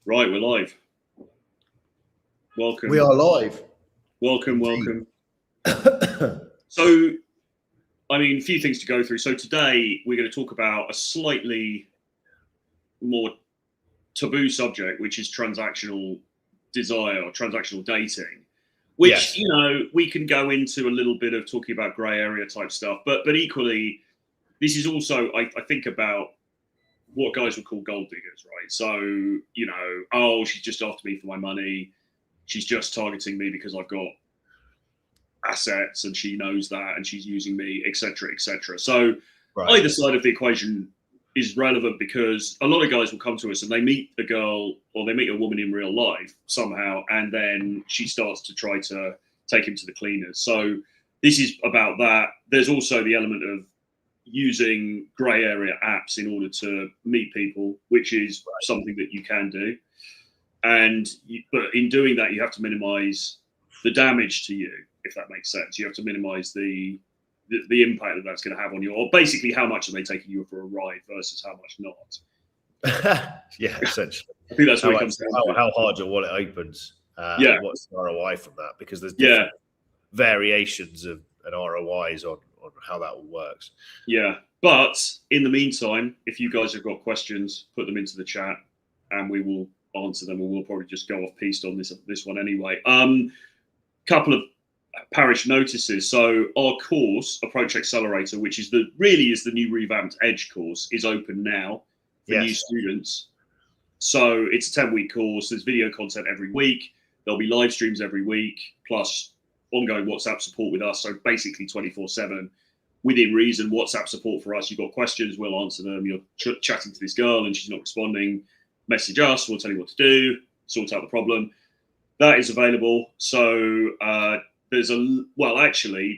Right, we're live. Welcome. We are live. Welcome. So, I mean, a few things to go through. So today we're going to talk about a slightly more taboo subject, which is transactional desire or transactional dating, which, Yes. you know, we can go into a little bit of talking about grey area type stuff, but equally, this is also, I think about what guys would call gold diggers, right? So, you know, oh, she's just after me for my money. She's just targeting me because I've got assets and she knows that and she's using me, etc., etc. So either side of the equation is relevant because a lot of guys will come to us and they meet a girl or they meet a woman in real life somehow, and then she starts to try to take him to the cleaners. So this is about that. There's also the element of using grey area apps in order to meet people, which is something that you can do. But in doing that, you have to minimize the damage to you, if that makes sense. You have to minimize the impact that that's going to have on you, or basically how much are they taking you for a ride versus how much not. Yeah, essentially. I think that's what it comes down to. How hard your wallet opens. Yeah. What's the ROI from that? Because there's different variations of an ROIs on how that all works. Yeah. But in the meantime, if you guys have got questions, put them into the chat and we will answer them, and we'll probably just go off piste on this one anyway. Couple of parish notices. So our course, Approach Accelerator, which is the new revamped Edge course, is open now for new students. So it's a 10-week course. There's video content every week. There'll be live streams every week, plus ongoing WhatsApp support with us. So basically 24/7, within reason, WhatsApp support for us. You've got questions, we'll answer them. You're chatting to this girl and she's not responding, message us, we'll tell you what to do, sort out the problem. That is available. So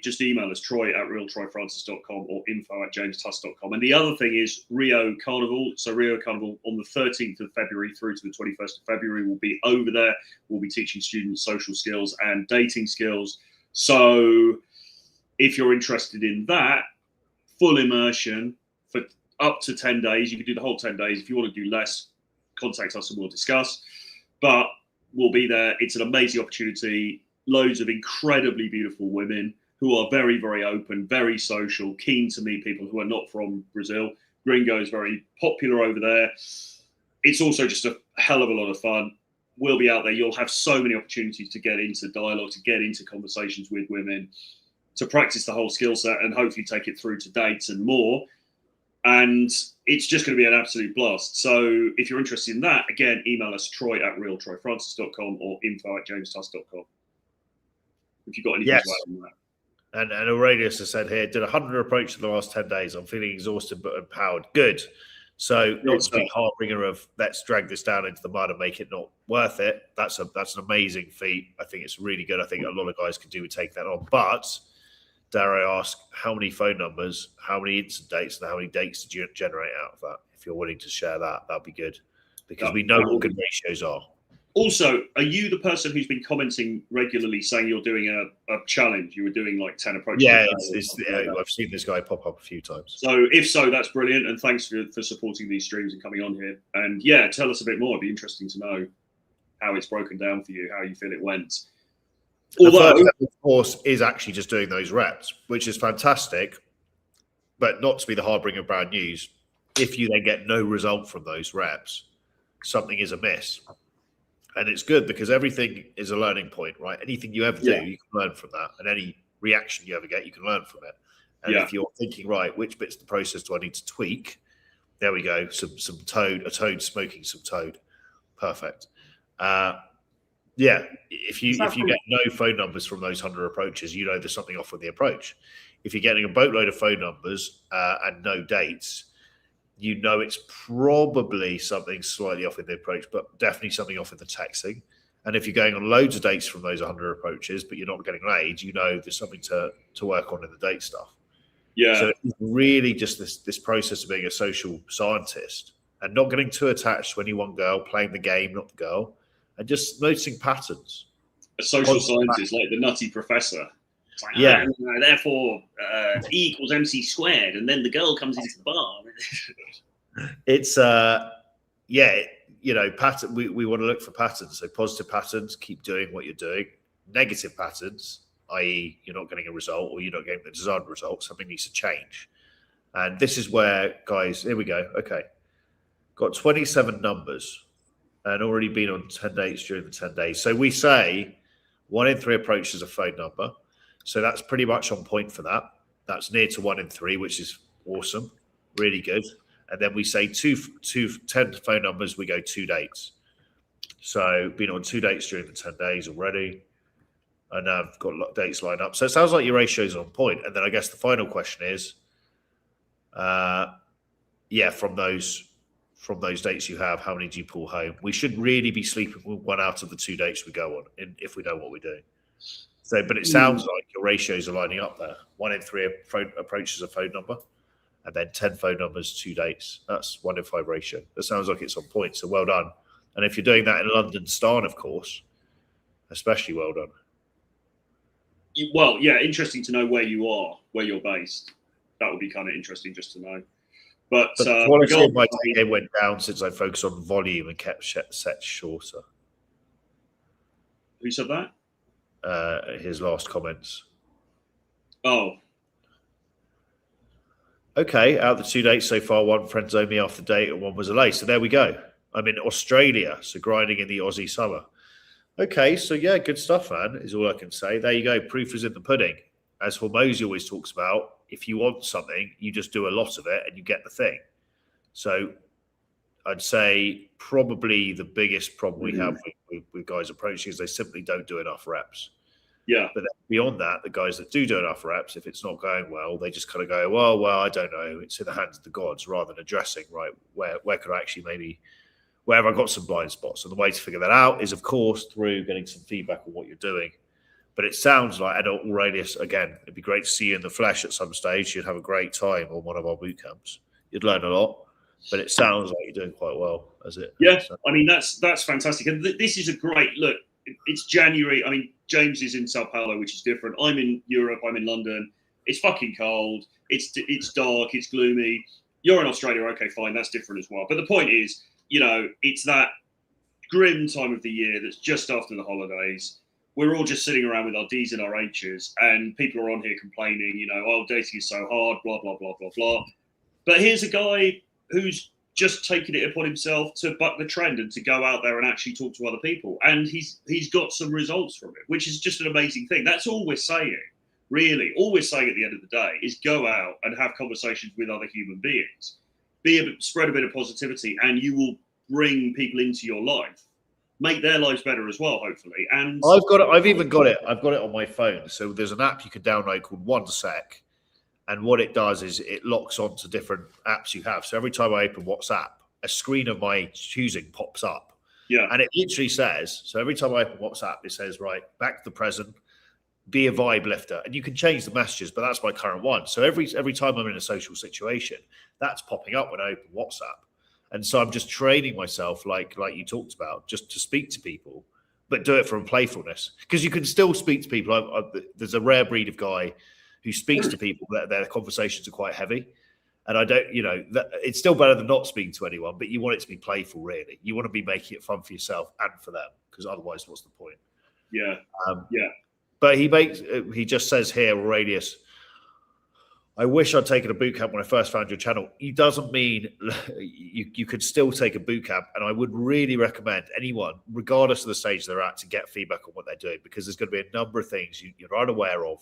just email us, troy@realtroyfrancis.com or info@jamestuss.com. And the other thing is Rio Carnival. So Rio Carnival on the 13th of February through to the 21st of February, we'll be over there. We'll be teaching students social skills and dating skills. So if you're interested in that, full immersion for up to 10 days, you can do the whole 10 days. If you want to do less, contact us and we'll discuss. But we'll be there. It's an amazing opportunity. Loads of incredibly beautiful women who are very, very open, very social, keen to meet people who are not from Brazil. Gringo is very popular over there. It's also just a hell of a lot of fun. We'll be out there. You'll have so many opportunities to get into dialogue, to get into conversations with women, to practice the whole skill set and hopefully take it through to dates and more. And it's just going to be an absolute blast. So if you're interested in that, again, email us, troy@realtroyfrancis.com or info@jamestuss.com. If you've got anything to add on that. And Aurelius has said here, did 100 approach in the last 10 days. I'm feeling exhausted but empowered. Good. So not to be harbinger of let's drag this down into the mud and make it not worth it. That's an amazing feat. I think it's really good. I think a lot of guys could do with taking that on. But dare I ask, how many phone numbers, how many instant dates, and how many dates did you generate out of that? If you're willing to share that, that'd be good. Because we know what good ratios are. Also, are you the person who's been commenting regularly saying you're doing a challenge? You were doing like 10 approaches. Yeah, I've seen this guy pop up a few times. So if so, that's brilliant. And thanks for supporting these streams and coming on here. And yeah, tell us a bit more. It'd be interesting to know how it's broken down for you, how you feel it went. Although, the first of course, is actually just doing those reps, which is fantastic, but not to be the harbinger of bad news. If you then get no result from those reps, something is amiss. And it's good because everything is a learning point, right? Anything you ever do, you can learn from that. And any reaction you ever get, you can learn from it. And if you're thinking, right, which bits of the process do I need to tweak? There we go. A toad smoking some toad. Perfect. If you get no phone numbers from those 100 approaches, you know there's something off with the approach. If you're getting a boatload of phone numbers and no dates, you know it's probably something slightly off with the approach, but definitely something off with the texting. And if you're going on loads of dates from those 100 approaches, but you're not getting laid, you know there's something to work on in the date stuff. Yeah. So it's really just this process of being a social scientist and not getting too attached to any one girl, playing the game, not the girl, and just noticing patterns. A social scientist, like the Nutty Professor. Like, therefore, E equals MC squared, and then the girl comes into the bar. It's pattern. We want to look for patterns. So positive patterns, keep doing what you're doing. Negative patterns, i.e., you're not getting a result or you're not getting the desired result. Something needs to change. And this is where, guys, here we go. Okay, got 27 numbers and already been on 10 dates during the 10 days. So we say 1 in 3 approaches a phone number. So that's pretty much on point for that. That's near to 1 in 3, which is awesome, really good. And then we say 10 phone numbers, we go 2 dates. So been on 2 dates during the 10 days already. And I've got dates lined up. So it sounds like your ratios are on point. And then I guess the final question is, from those dates you have, how many do you pull home? We should really be sleeping with 1 out of the 2 dates we go on, if we know what we're doing. So, but it sounds like your ratios are lining up there. 1 in 3 approaches a phone number, and then 10 phone numbers, 2 dates. That's 1 in 5 ratio. That sounds like it's on point. So well done. And if you're doing that in London, Starn, of course, especially well done. Well, yeah, interesting to know where you are, where you're based. That would be kind of interesting just to know. But the quality of my game went down since I focused on volume and kept sets shorter. Who said that? His last comments. Oh. Okay, out of the 2 dates so far, 1 friend zoned me after date and 1 was a lay. So there we go. I'm in Australia, so grinding in the Aussie summer. Okay, so yeah, good stuff, man, is all I can say. There you go. Proof is in the pudding. As Hormozy always talks about, if you want something, you just do a lot of it and you get the thing. So I'd say probably the biggest problem we have with guys approaching is they simply don't do enough reps. Yeah. But beyond that, the guys that do enough reps, if it's not going well, they just kind of go, well, I don't know. It's in the hands of the gods, rather than addressing, right, where could I actually maybe, where have I got some blind spots? And the way to figure that out is, of course, through getting some feedback on what you're doing. But it sounds like, and Aurelius, again, it'd be great to see you in the flesh at some stage. You'd have a great time on one of our boot camps. You'd learn a lot, but it sounds like you're doing quite well, as it. Yeah, so. I mean, that's fantastic. And this is a great look. It's January. I mean, James is in Sao Paulo, which is different. I'm in Europe. I'm in London. It's fucking cold. It's dark. It's gloomy. You're in Australia. Okay, fine. That's different as well. But the point is, it's that grim time of the year that's just after the holidays. We're all just sitting around with our D's and our H's, and people are on here complaining, dating is so hard, blah, blah, blah, blah, blah. But here's a guy who's just taken it upon himself to buck the trend and to go out there and actually talk to other people. And he's got some results from it, which is just an amazing thing. That's all we're saying, really. All we're saying at the end of the day is go out and have conversations with other human beings. Spread a bit of positivity, and you will bring people into your life. Make their lives better as well, hopefully. And I've even got it. I've got it on my phone. So there's an app you can download called OneSec, and what it does is it locks onto different apps you have. So every time I open WhatsApp, a screen of my choosing pops up. Yeah. And it literally says, so every time I open WhatsApp, it says, right, back to the present, be a vibe lifter. And you can change the messages, but that's my current one. So every time I'm in a social situation, that's popping up when I open WhatsApp. And so I'm just training myself, like you talked about, just to speak to people, but do it from playfulness. Because you can still speak to people. There's a rare breed of guy who speaks to people that their conversations are quite heavy. And I don't, it's still better than not speaking to anyone, but you want it to be playful, really. You want to be making it fun for yourself and for them, because otherwise, what's the point? Yeah. But he just says here, Aurelius, I wish I'd taken a boot camp when I first found your channel. It doesn't mean you could still take a boot camp. And I would really recommend anyone, regardless of the stage they're at, to get feedback on what they're doing, because there's going to be a number of things you're unaware of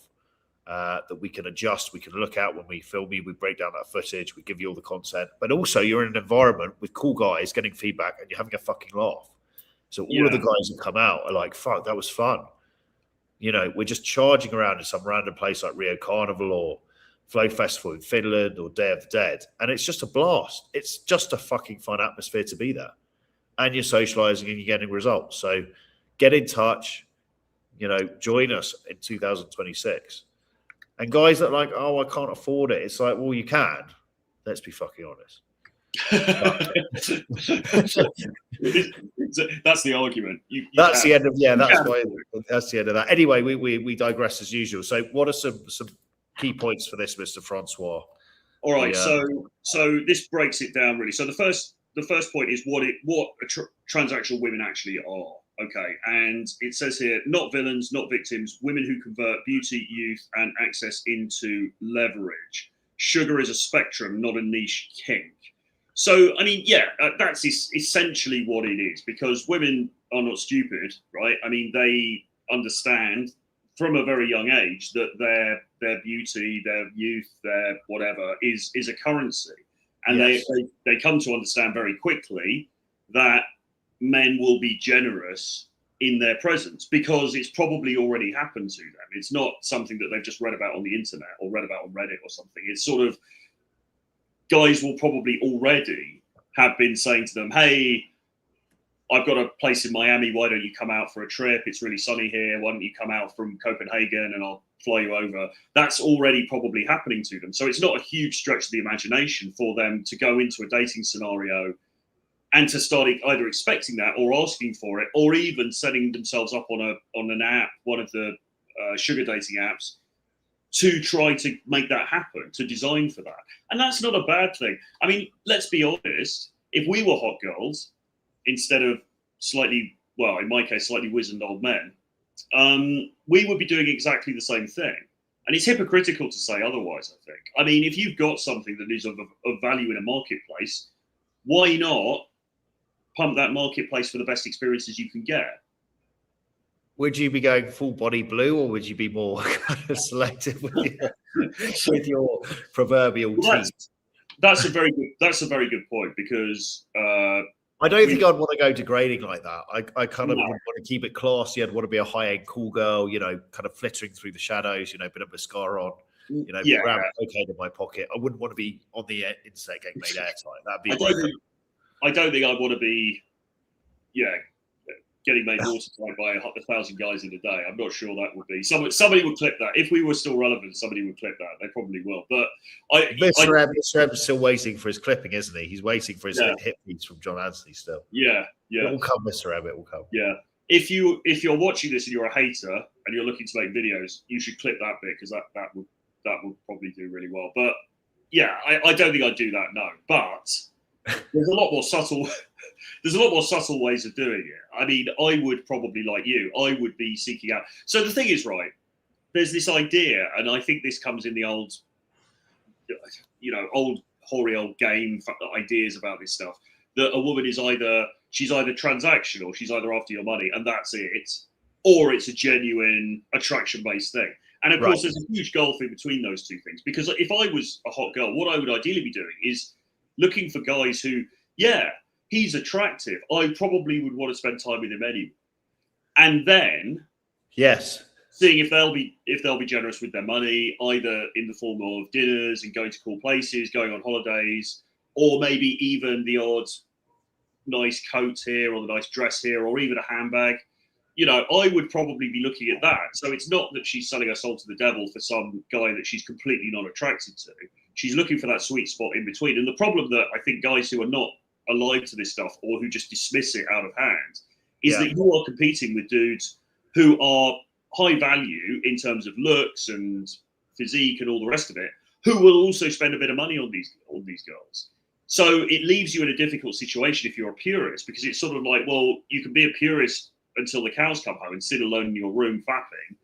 that we can adjust. We can look at when we film you, we break down that footage, we give you all the content. But also you're in an environment with cool guys getting feedback and you're having a fucking laugh. So all of the guys who come out are like, fuck, that was fun. We're just charging around in some random place like Rio Carnival or Flow Festival in Finland or Day of the Dead, and it's just a blast. It's just a fucking fun atmosphere to be there, and you're socializing and you're getting results. So get in touch, join us in 2026. And guys that are like, oh, I can't afford it, it's like, well, you can. Let's be fucking honest. That's the argument. That's the end of that's the end of that. Anyway, we digress as usual. So what are some key points for this, Mr. Francois? All right, so this breaks it down really. So the first the first point is what transactional women actually are. Okay, and it says here, not villains, not victims, women who convert beauty, youth, and access into leverage. Sugar is a spectrum, not a niche kink. So, I mean, yeah, that's essentially what it is, because women are not stupid, right? I mean, they understand from a very young age that their beauty, their youth, their whatever is a currency. And Yes. they come to understand very quickly that men will be generous in their presence because it's probably already happened to them. It's not something that they've just read about on the internet or read about on Reddit or something. It's sort of, guys will probably already have been saying to them, hey, I've got a place in Miami. Why don't you come out for a trip? It's really sunny here. Why don't you come out from Copenhagen and I'll fly you over? That's already probably happening to them. So it's not a huge stretch of the imagination for them to go into a dating scenario and to start either expecting that or asking for it, or even setting themselves up on an app, one of the sugar dating apps, to try to make that happen, to design for that. And that's not a bad thing. I mean, let's be honest. If we were hot girls, instead of slightly, well, in my case, slightly wizened old men, we would be doing exactly the same thing. And it's hypocritical to say otherwise, I think. I mean, if you've got something that is of value in a marketplace, why not pump that marketplace for the best experiences you can get? Would you be going full body blue, or would you be more kind of selective with your proverbial teeth? That's a very good point, because I don't think I'd want to go degrading like that. I kind of would want to keep it classy. I'd want to be a high-end cool girl, you know, kind of flittering through the shadows, you know, bit of mascara on, you know, grab cocaine in my pocket. I wouldn't want to be on the internet getting made airtight. That'd be I don't think I'd want to be, getting made watertight by 1,000 guys in a day. I'm not sure that would be. Somebody would clip that. If we were still relevant, somebody would clip that. They probably will. But Mr. M's still waiting for his clipping, isn't he? He's waiting for his hit piece from John Anthony still. Yeah. It will come, Mr. M. It will come. Yeah. If you're watching this and you're a hater and you're looking to make videos, you should clip that bit, because that would probably do really well. But yeah, I don't think I'd do that. No, but there's a lot more subtle. There's a lot more subtle ways of doing it. I mean, I would probably, like you, I would be seeking out. So the thing is, right, there's this idea, and I think this comes in the old hoary old game ideas about this stuff, that a woman is she's either transactional, she's either after your money, and that's it, or it's a genuine attraction-based thing. And of course, there's a huge gulf in between those two things. Because if I was a hot girl, what I would ideally be doing is looking for guys who, he's attractive, I probably would want to spend time with him anyway. And then seeing if they'll be generous with their money, either in the form of dinners and going to cool places, going on holidays, or maybe even the odd nice coat here or the nice dress here, or even a handbag. You know, I would probably be looking at that. So it's not that she's selling her soul to the devil for some guy that she's completely not attracted to. She's looking for that sweet spot in between. And the problem that I think guys who are not alive to this stuff, or who just dismiss it out of hand, is that you are competing with dudes who are high value in terms of looks and physique and all the rest of it, who will also spend a bit of money on these girls. So it leaves you in a difficult situation if you're a purist, because it's sort of like, well, you can be a purist until the cows come home and sit alone in your room fapping,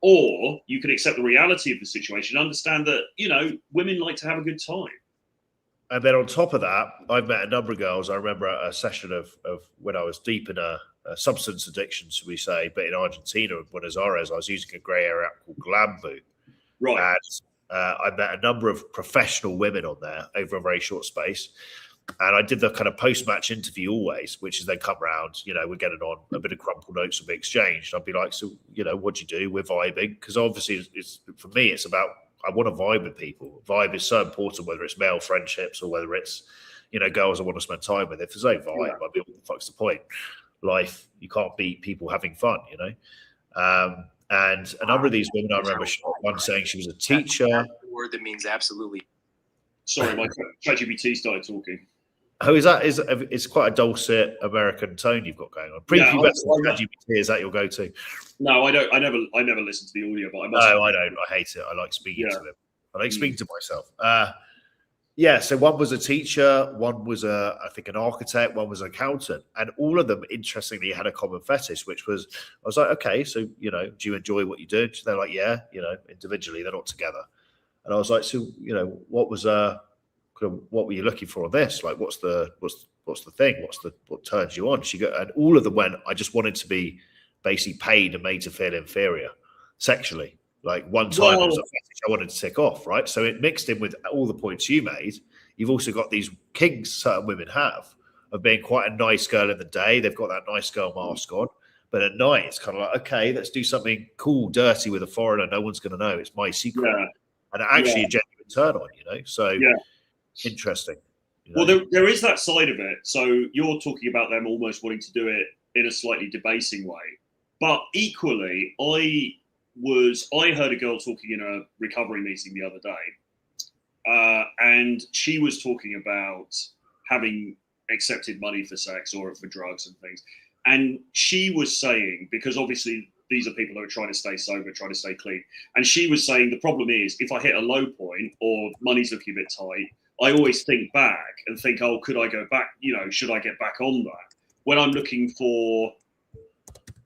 or you can accept the reality of the situation and understand that, women like to have a good time. And then on top of that, I've met a number of girls. I remember a session of when I was deep in a substance addiction, should we say, but in Argentina, Buenos Aires, I was using a grey area app called Glambu. Right. And I met a number of professional women on there over a very short space. And I did the kind of post-match interview always, which is they come round, we're getting on, a bit of crumpled notes will be exchanged. I'd be like, so, what'd you do? We're vibing. Because obviously, for me, it's about, I want to vibe with people. Vibe is so important, whether it's male friendships or whether it's, girls I want to spend time with. If there's no vibe, I'd be, what the fuck's the point? Life, you can't beat people having fun, And a number of these women, I remember one saying she was a teacher. That's a word that means absolutely. Sorry, my ChatGPT started talking. Oh, it's quite a dulcet American tone you've got going on. Prepubescent ChatGPT, is that your go-to? No, I don't. I never listen to the audio, but I must. No, I don't. I hate it. I like speaking to them. I like speaking to myself. Yeah, so one was a teacher, one was I think an architect, one was an accountant, and all of them, interestingly, had a common fetish, which was, I was like, okay, so do you enjoy what you do? They're like, yeah, individually, they're not together, and I was like, so what was what were you looking for on this? Like, what's the thing? What turns you on? And all of them went, I just wanted to be basically paid and made to feel inferior sexually. Like one time it was a fetish I wanted to tick off, right? So it mixed in with all the points you made. You've also got these kinks certain women have of being quite a nice girl in the day. They've got that nice girl mask on. But at night, it's kind of like, okay, let's do something cool, dirty with a foreigner. No one's going to know. It's my secret. Yeah. And actually a genuine turn on, So interesting. Well, there is that side of it. So you're talking about them almost wanting to do it in a slightly debasing way. But equally, I heard a girl talking in a recovery meeting the other day, and she was talking about having accepted money for sex or for drugs and things. And she was saying, because obviously these are people who are trying to stay sober, trying to stay clean. And she was saying the problem is if I hit a low point or money's looking a bit tight, I always think back and think, oh, could I go back? Should I get back on that? When I'm looking for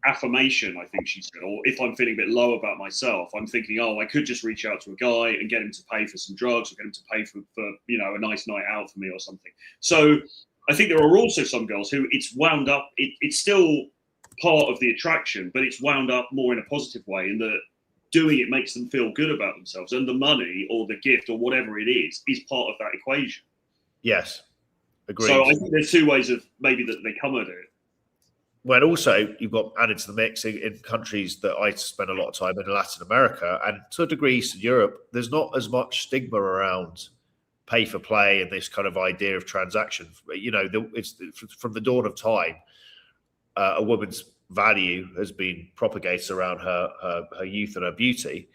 affirmation, I think she said, or if I'm feeling a bit low about myself, I'm thinking, oh, I could just reach out to a guy and get him to pay for some drugs or get him to pay for a nice night out for me or something. So I think there are also some girls who it's wound up, it's still part of the attraction, but it's wound up more in a positive way in that doing it makes them feel good about themselves, and the money or the gift or whatever it is part of that equation. Yes, agreed. So I think there's two ways of maybe that they come at it. Well, also, you've got added to the mix in countries that I spend a lot of time in Latin America and to a degree Eastern Europe, there's not as much stigma around pay for play and this kind of idea of transaction. It's from the dawn of time, a woman's value has been propagated around her youth and her beauty.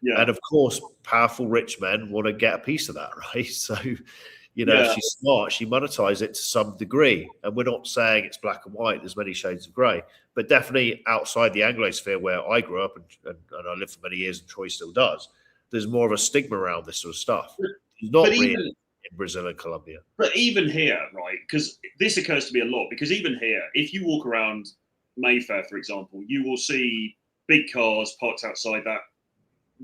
Yeah. And of course, powerful rich men want to get a piece of that, right? So if she's smart, she monetizes it to some degree. And we're not saying it's black and white. There's many shades of grey. But definitely outside the Anglosphere where I grew up and I lived for many years and Troy still does, there's more of a stigma around this sort of stuff. Not really in Brazil and Colombia. But even here, right, because this occurs to me a lot, because even here, if you walk around Mayfair, for example, you will see big cars parked outside that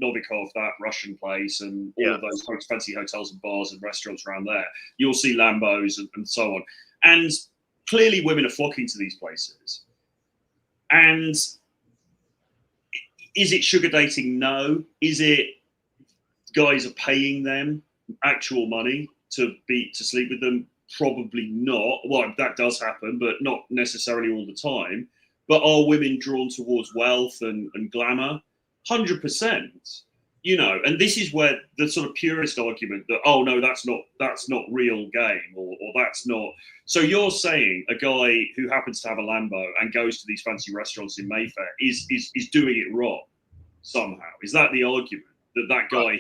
Novikov, that Russian place, and all of those fancy hotels and bars and restaurants around there. You'll see Lambos and so on. And clearly women are flocking to these places. And is it sugar dating? No. Is it guys are paying them actual money to sleep with them? Probably not. Well, that does happen, but not necessarily all the time. But are women drawn towards wealth and glamour? 100%, and this is where the sort of purist argument that, oh no, that's not real game or that's not. So you're saying a guy who happens to have a Lambo and goes to these fancy restaurants in Mayfair is doing it wrong somehow? Is that the argument that guy,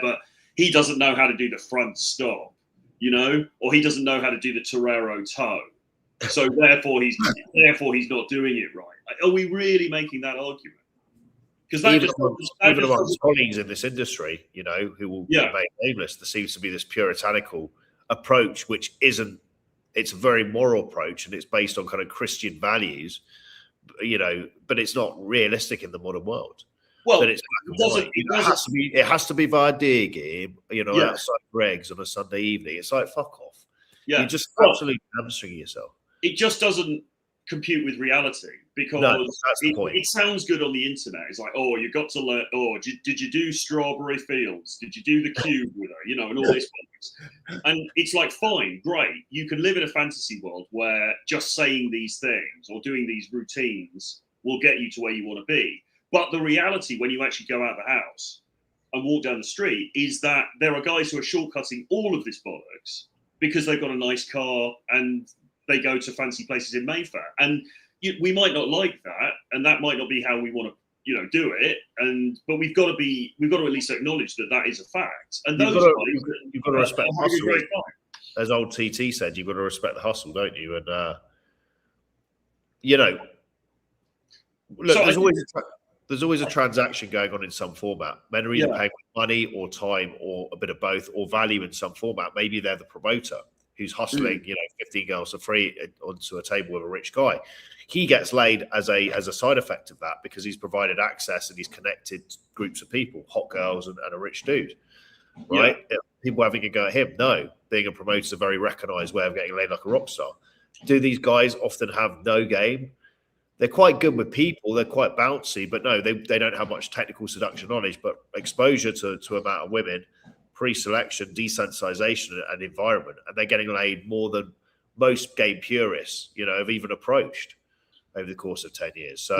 but he doesn't know how to do the front stop, or he doesn't know how to do the Torero toe. So therefore he's not doing it right. Are we really making that argument? Because even amongst colleagues in this industry, who will remain nameless, there seems to be this puritanical approach, which isn't. It's a very moral approach, and it's based on kind of Christian values, but it's not realistic in the modern world. Well, that it has to be via deer game, outside Greg's on a Sunday evening. It's like fuck off. Yeah, you're just absolutely hamstringing yourself. It just doesn't compute with reality because it sounds good on the internet. It's like, oh, you got to learn. Oh, did you do Strawberry Fields? Did you do the cube with her? And all this. And it's like, fine, great. You can live in a fantasy world where just saying these things or doing these routines will get you to where you want to be. But the reality, when you actually go out the house and walk down the street, is that there are guys who are shortcutting all of this bollocks because they've got a nice car and they go to fancy places in Mayfair. And we might not like that, and that might not be how we want to, do it. But we've got to at least acknowledge that is a fact. And you've got to respect the hustle. As old TT said, you've got to respect the hustle, don't you? And look, so there's always there's always a transaction going on in some format. Men are either paying with money or time or a bit of both or value in some format. Maybe they're the promoter who's hustling, 15 girls for free onto a table with a rich guy. He gets laid as a side effect of that because he's provided access and he's connected groups of people, hot girls and a rich dude, right? Yeah. People having a go at him. No, being a promoter is a very recognised way of getting laid like a rock star. Do these guys often have no game? They're quite good with people. They're quite bouncy, but no, they don't have much technical seduction knowledge. But exposure to amount of women, pre-selection, desensitization, and environment, and they're getting laid more than most game purists, have even approached over the course of 10 years. So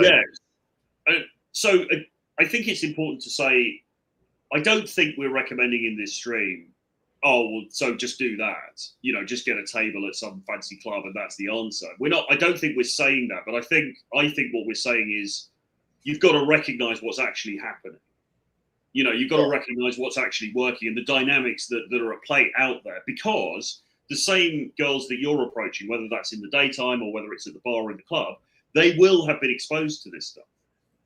so I think it's important to say, I don't think we're recommending in this stream, so just do that. Just get a table at some fancy club and that's the answer. We're not. I don't think we're saying that, but I think what we're saying is you've got to recognise what's actually happening. You've got to recognise what's actually working and the dynamics that are at play out there, because the same girls that you're approaching, whether that's in the daytime or whether it's at the bar or in the club, they will have been exposed to this stuff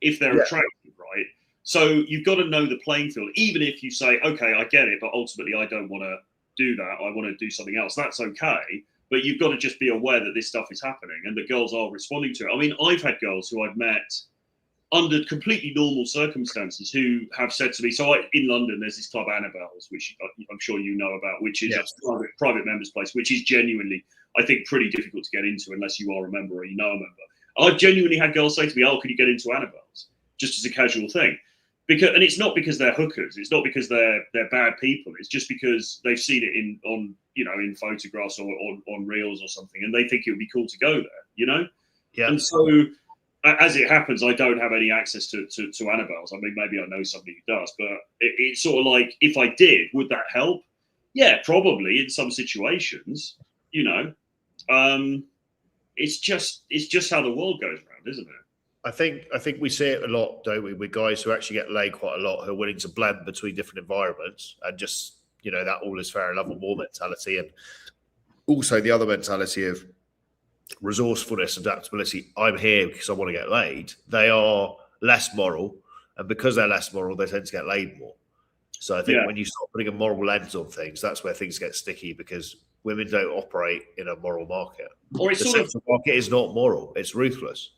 if they're attractive, right? So you've got to know the playing field, even if you say, okay, I get it, but ultimately I don't want to do that. I want to do something else. That's okay. But you've got to just be aware that this stuff is happening and that girls are responding to it. I mean, I've had girls who I've met under completely normal circumstances who have said to me, in London, there's this club Annabelle's, which I'm sure you know about, which is a private members place, which is genuinely, I think, pretty difficult to get into unless you are a member or you know a member. I've genuinely had girls say to me, can you get into Annabelle's? Just as a casual thing. And it's not because they're hookers. It's not because they're bad people. It's just because they've seen it in photographs or on reels or something, and they think it would be cool to go there. Yeah. And so, as it happens, I don't have any access to Annabelle's. I mean, maybe I know somebody who does, but it's sort of like, if I did, would that help? Yeah, probably in some situations. It's just how the world goes around, isn't it? I think we see it a lot, don't we, with guys who actually get laid quite a lot, who are willing to blend between different environments and just, that all is fair and love and war mentality. And also the other mentality of resourcefulness, adaptability. I'm here because I want to get laid. They are less moral. And because they're less moral, they tend to get laid more. So I think when you start putting a moral lens on things, that's where things get sticky, because women don't operate in a moral market. Or it's the market is not moral. It's ruthless.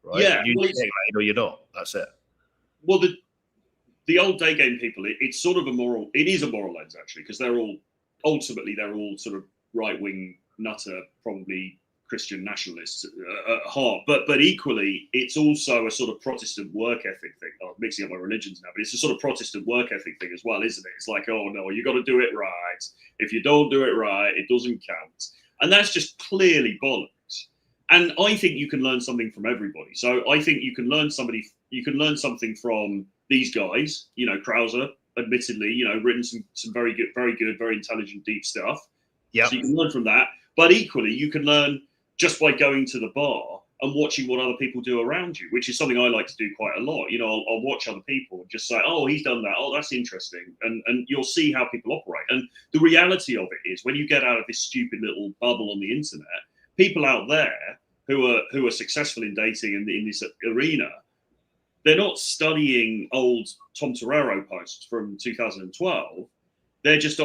Right? Yeah, you get laid or you're not. That's it. Well, the old day game people, it's sort of it is a moral lens, actually, because they're all sort of right wing nutter, probably Christian nationalists at heart. But equally, it's also a sort of Protestant work ethic thing. I'm mixing up my religions now, but it's a sort of Protestant work ethic thing as well, isn't it? It's like, oh no, you got to do it right. If you don't do it right, it doesn't count, and that's just clearly bollocks. And I think you can learn something from everybody. So I think you can learn something from these guys. Krauser, admittedly, written some very good, very intelligent, deep stuff. Yeah. So you can learn from that. But equally, you can learn just by going to the bar and watching what other people do around you, which is something I like to do quite a lot. I'll watch other people and just say, oh, he's done that. Oh, that's interesting. And you'll see how people operate. And the reality of it is, when you get out of this stupid little bubble on the internet, people out there who are successful in dating and in this arena, they're not studying old Tom Torero posts from 2012. They're just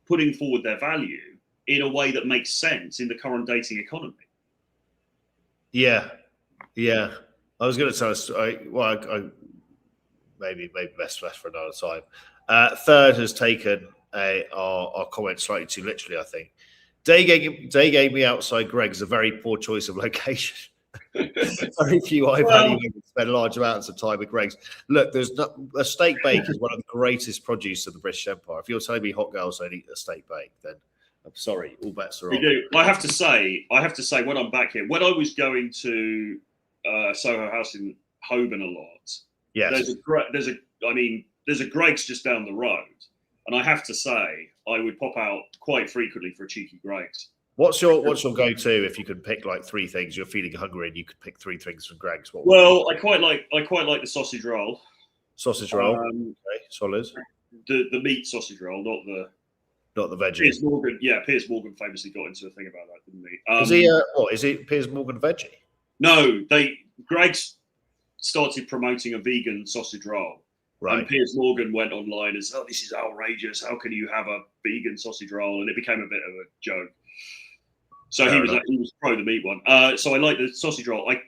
putting forward their value in a way that makes sense in the current dating economy. Yeah. I was going to tell us. Maybe best for another time. Third has taken our comment slightly too literally, I think. Day gave me outside Greg's a very poor choice of location. Very few value women spend large amounts of time at Greg's. Look, a steak bake is one of the greatest produce of the British Empire. If you're telling me hot girls don't eat a steak bake, then I'm sorry, all bets are off. They do. I have to say, when I'm back here, when I was going to Soho House in Holborn a lot, yes, there's a Greg's just down the road, and I have to say, I would pop out quite frequently for a cheeky Greg's. What's your go-to if you could pick like three things? You're feeling hungry and you could pick three things from Greg's. I quite like the sausage roll. Sausage roll, okay, solid. The meat sausage roll, not the veggie. Piers Morgan famously got into a thing about that, didn't he? Is he Piers Morgan veggie? No, Greg's started promoting a vegan sausage roll. Right. And Piers Morgan went online and said, "Oh, this is outrageous. How can you have a vegan sausage roll?" And it became a bit of a joke. So he was pro the meat one. So I like the sausage roll. I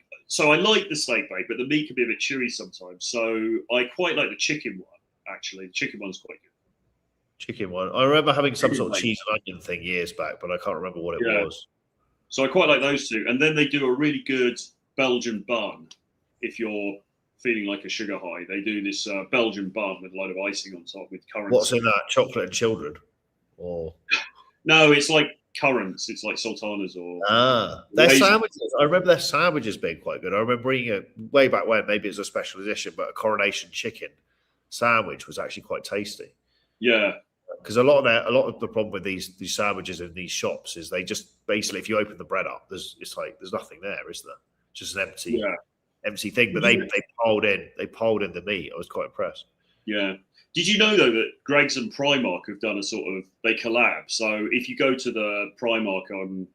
like the steak bake, but the meat can be a bit chewy sometimes. So I quite like the chicken one, actually. The chicken one's quite good. Chicken one. I remember having some sort of cheese and onion thing years back, but I can't remember what it was. So I quite like those two. And then they do a really good Belgian bun if you're feeling like a sugar high. They do this Belgian bun with a load of icing on top with currants. What's in that? Chocolate and children? Or no, it's like currants. It's like sultanas or their sandwiches. I remember their sandwiches being quite good. I remember eating it way back when. Maybe it's a special edition, but a coronation chicken sandwich was actually quite tasty. Yeah, because a lot of the problem with these sandwiches in these shops is they just basically, if you open the bread up, there's nothing there, is there? Just an empty thing. But they piled in the meat. I was quite impressed. Yeah. Did you know though that Greggs and Primark have done they collab? So if you go to the Primark on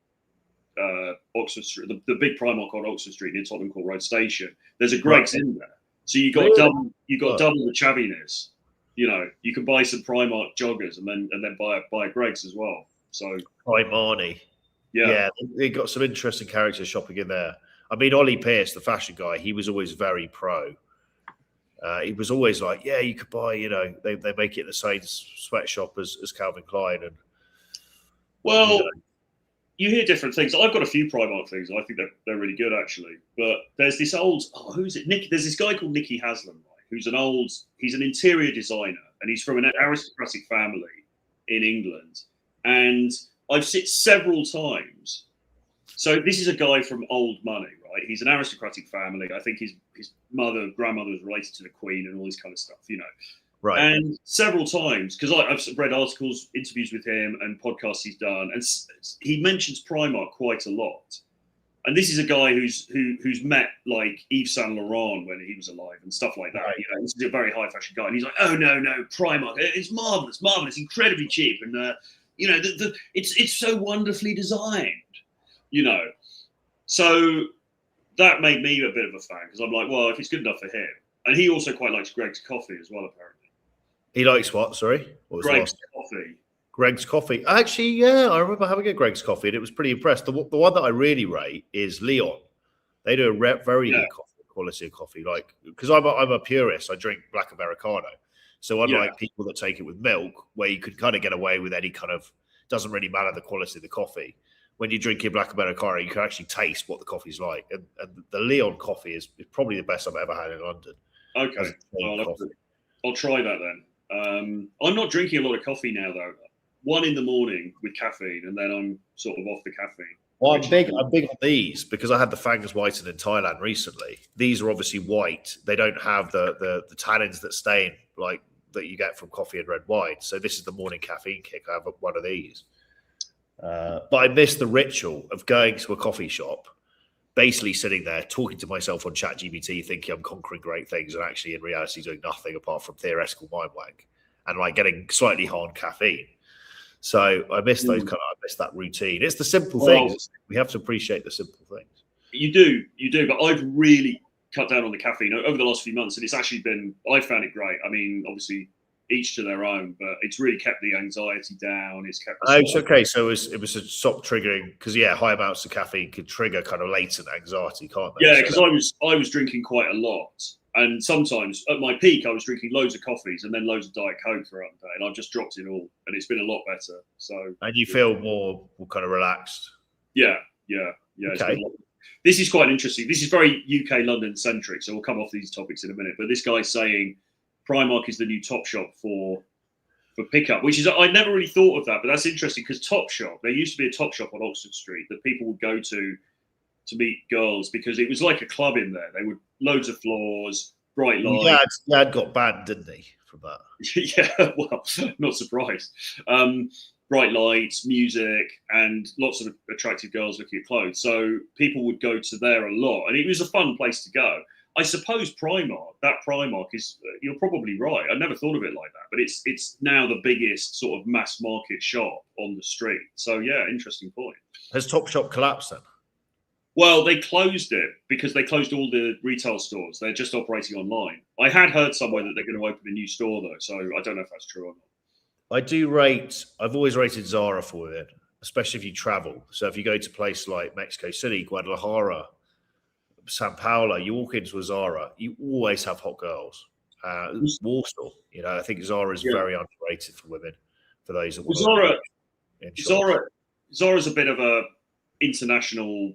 Oxford Street, the big Primark on Oxford Street near Tottenham Court Road Station, there's a Greggs in there. So you got double the chaviness. You know, you can buy some Primark joggers and then buy a Greggs as well. So Primani. Yeah, they got some interesting characters shopping in there. I mean, Ollie Pearce, the fashion guy, he was always very pro. He was always like, yeah, you could buy, they make it in the same sweatshop as Calvin Klein. And you hear different things. I've got a few Primark things. I think they're really good, actually. But there's this who's it? There's this guy called Nicky Haslam, right, he's an interior designer, and he's from an aristocratic family in England. And I've seen several times. So this is a guy from old money, right? He's an aristocratic family. I think his grandmother was related to the Queen and all this kind of stuff, Right. And several times, because I've read articles, interviews with him and podcasts he's done, and he mentions Primark quite a lot. And this is a guy who's met like Yves Saint Laurent when he was alive and stuff like that. Right. This is a very high fashion guy. And he's like, oh, no, Primark, it's marvelous, incredibly cheap. And, it's so wonderfully designed. So that made me a bit of a fan because I'm like, well, if it's good enough for him. And he also quite likes Greggs coffee as well, apparently. He likes what? Sorry? What was Greggs coffee. Greggs coffee. Actually, yeah, I remember having a Greggs coffee and it was pretty impressed. The one that I really rate is Leon. They do a very good quality of coffee. Like, because I'm a purist, I drink black Americano. So unlike people that take it with milk, where you could kind of get away with any kind of, doesn't really matter the quality of the coffee. When you drink your black Americano, you can actually taste what the coffee's like. And the Leon coffee is probably the best I've ever had in London. Okay. I'll try that then. I'm not drinking a lot of coffee now, though. 1 in the morning with caffeine, and then I'm sort of off the caffeine. Well, I'm big on these because I had the Fangs Whitened in Thailand recently. These are obviously white. They don't have the tannins that stain like that you get from coffee and red wine. So this is the morning caffeine kick. I have one of these. But I miss the ritual of going to a coffee shop, basically sitting there talking to myself on ChatGPT, thinking I'm conquering great things, and actually in reality doing nothing apart from theoretical mind wank and like getting slightly high on caffeine. So I miss I miss that routine. It's the simple things. We have to appreciate the simple things. You do. But I've really cut down on the caffeine over the last few months, and it's actually I found it great. I mean, obviously, each to their own, but it's really kept the anxiety down. It's kept. It's okay. So it was a stop triggering because high amounts of caffeine could trigger kind of latent anxiety, can't they? Yeah, because I was drinking quite a lot, and sometimes at my peak I was drinking loads of coffees and then loads of Diet Coke throughout the day, and I've just dropped it all, and it's been a lot better. So and you feel more kind of relaxed. Yeah. Okay. This is quite interesting. This is very UK London centric, so we'll come off these topics in a minute. But this guy's saying Primark is the new Topshop for pickup, which is I never really thought of that, but that's interesting because Topshop, there used to be a Topshop on Oxford Street that people would go to meet girls because it was like a club in there. They would loads of floors, bright lights. Dad got banned, didn't he, from that? Yeah, well, not surprised. Bright lights, music, and lots of attractive girls looking at clothes. So people would go to there a lot, and it was a fun place to go. I suppose Primark is, you're probably right. I never thought of it like that, but it's now the biggest sort of mass market shop on the street. So yeah, interesting point. Has Topshop collapsed then? Well, they closed it because they closed all the retail stores. They're just operating online. I had heard somewhere that they're going to open a new store though, so I don't know if that's true or not. I've always rated Zara for it, especially if you travel. So if you go to a place like Mexico City, Guadalajara, Sao Paulo, you walk into a Zara, you always have hot girls. Warsaw, I think Zara is very underrated for women. For those that want Zara's a bit of a international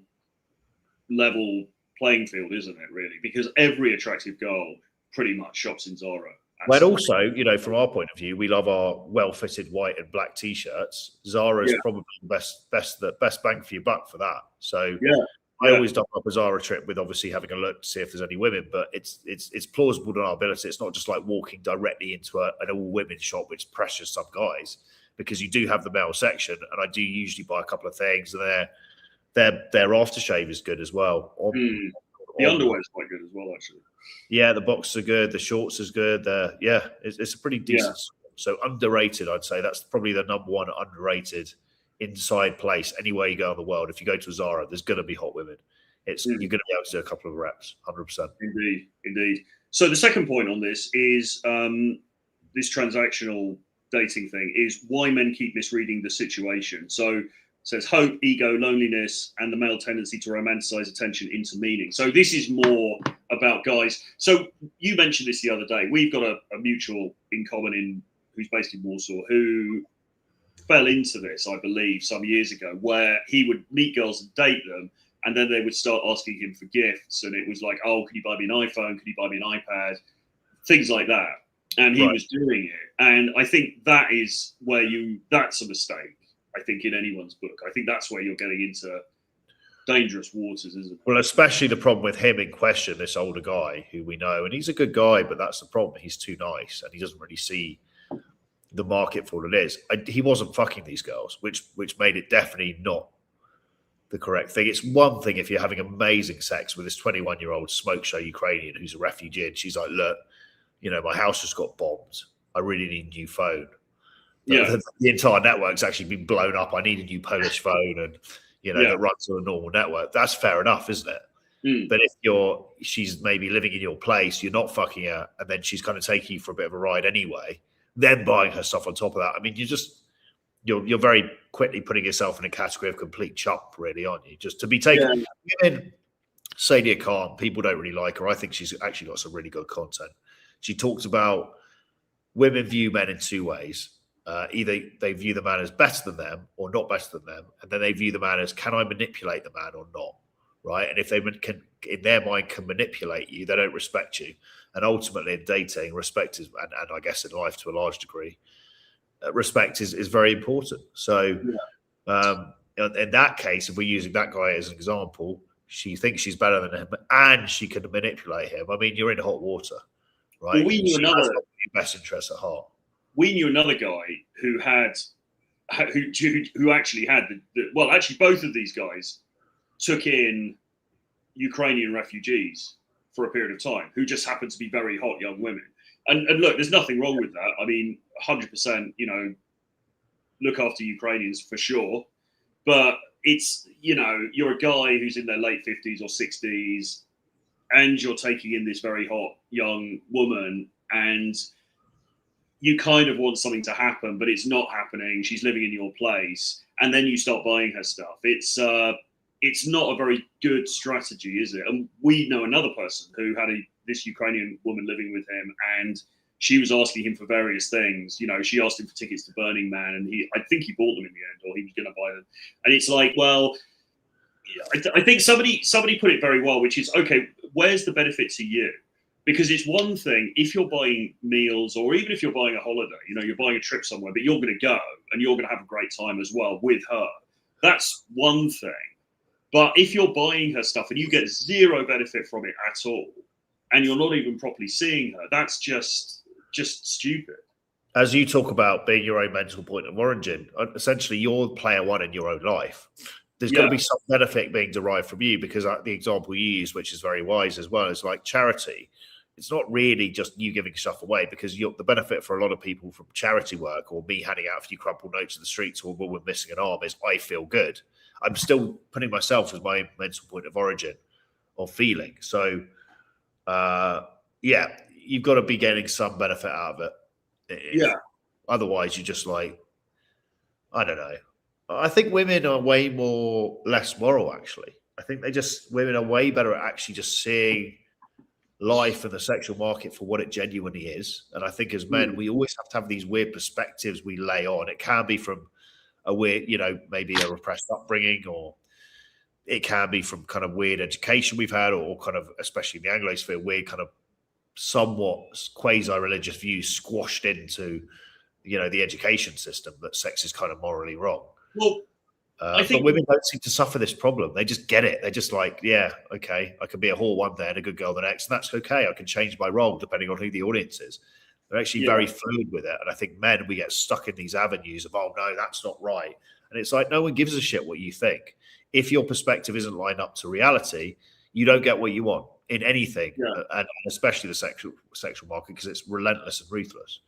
level playing field, isn't it? Really, because every attractive girl pretty much shops in Zara. But also, from our point of view, we love our well-fitted white and black t-shirts. Zara is probably the best bang for your buck for that. So I always done up a Zara trip with obviously having a look to see if there's any women, but it's plausible to our ability. It's not just like walking directly into an all-women shop, which pressures some guys, because you do have the male section, and I do usually buy a couple of things, and their aftershave is good as well. The underwear is quite good as well, actually. Yeah, the boxes are good. The shorts is good. It's a pretty decent. So underrated, I'd say. That's probably the number one underrated inside place anywhere you go in the world. If you go to Zara, there's going to be hot women. You're going to be able to do a couple of reps, 100%. Indeed. So the second point on this is this transactional dating thing is why men keep misreading the situation. So it says hope, ego, loneliness, and the male tendency to romanticize attention into meaning. So this is more about guys. So you mentioned this the other day. We've got a mutual in common who's based in Warsaw who fell into this, I believe, some years ago, where he would meet girls and date them, and then they would start asking him for gifts, and it was like, oh, can you buy me an iPhone? Can you buy me an iPad? Things like that. And he was doing it. And I think that's a mistake, I think, in anyone's book. I think that's where you're getting into dangerous waters, isn't it? Well, especially the problem with him in question, this older guy who we know, and he's a good guy, but that's the problem. He's too nice, and he doesn't really see the market for what it is. He wasn't fucking these girls, which made it definitely not the correct thing. It's one thing if you're having amazing sex with this 21-year-old smoke show Ukrainian who's a refugee, and she's like, look, my house just got bombed. I really need a new phone. The entire network's actually been blown up. I need a new Polish phone, and that runs on a normal network. That's fair enough, isn't it? But if she's maybe living in your place, you're not fucking her, and then she's kind of taking you for a bit of a ride anyway, then buying her stuff on top of that. I mean, you're very quickly putting yourself in a category of complete chump, really, aren't you? Just to be taken. Sadia Khan, people don't really like her. I think she's actually got some really good content. She talks about women view men in two ways. Either they view the man as better than them or not better than them, and then they view the man as, can I manipulate the man or not? Right? And if they can, in their mind, can manipulate you, they don't respect you. And ultimately, in dating, respect is, and I guess in life to a large degree, respect is very important. So, in that case, if we're using that guy as an example, she thinks she's better than him, and she can manipulate him. I mean, you're in hot water, right? Well, we knew another best interest at heart. We knew another guy who actually had actually both of these guys took in Ukrainian refugees for a period of time who just happened to be very hot young women. And look, there's nothing wrong with that. I mean, 100%, look after Ukrainians for sure. But it's, you're a guy who's in their late 50s or 60s, and you're taking in this very hot young woman, and you kind of want something to happen, but it's not happening. She's living in your place, and then you start buying her stuff. It's not a very good strategy, is it? And we know another person who had this Ukrainian woman living with him, and she was asking him for various things. She asked him for tickets to Burning Man, and I think he bought them in the end, or he was going to buy them. And it's like, well, I think somebody put it very well, which is, okay, where's the benefit to you? Because it's one thing if you're buying meals, or even if you're buying a holiday, you're buying a trip somewhere, but you're going to go and you're going to have a great time as well with her. That's one thing. But if you're buying her stuff and you get zero benefit from it at all, and you're not even properly seeing her, that's just stupid. As you talk about being your own mental point of origin, essentially you're player one in your own life. There's got to be some benefit being derived from you, because the example you use, which is very wise as well, is like charity. It's not really just you giving stuff away, because the benefit for a lot of people from charity work, or me handing out a few crumpled notes in the streets, or a woman missing an arm, is I feel good. I'm still putting myself as my mental point of origin or feeling. So, yeah, you've got to be getting some benefit out of it. Otherwise, you're just like, I don't know. I think women are way less moral, actually. I think women are way better at actually just seeing life and the sexual market for what it genuinely is. And I think as men, we always have to have these weird perspectives we lay on. It can be from a weird, maybe a repressed upbringing, or it can be from kind of weird education we've had, or kind of, especially in the Anglosphere, weird kind of somewhat quasi-religious views squashed into, the education system that sex is kind of morally wrong. Well, I think, but women don't seem to suffer this problem. They just get it. They're just like, yeah, okay, I can be a whore one day and a good girl the next, and that's okay. I can change my role depending on who the audience is. They're actually very fluid with it. And I think men, we get stuck in these avenues of, oh, no, that's not right. And it's like, no one gives a shit what you think. If your perspective isn't lined up to reality, you don't get what you want in anything, and especially the sexual market, because it's relentless and ruthless.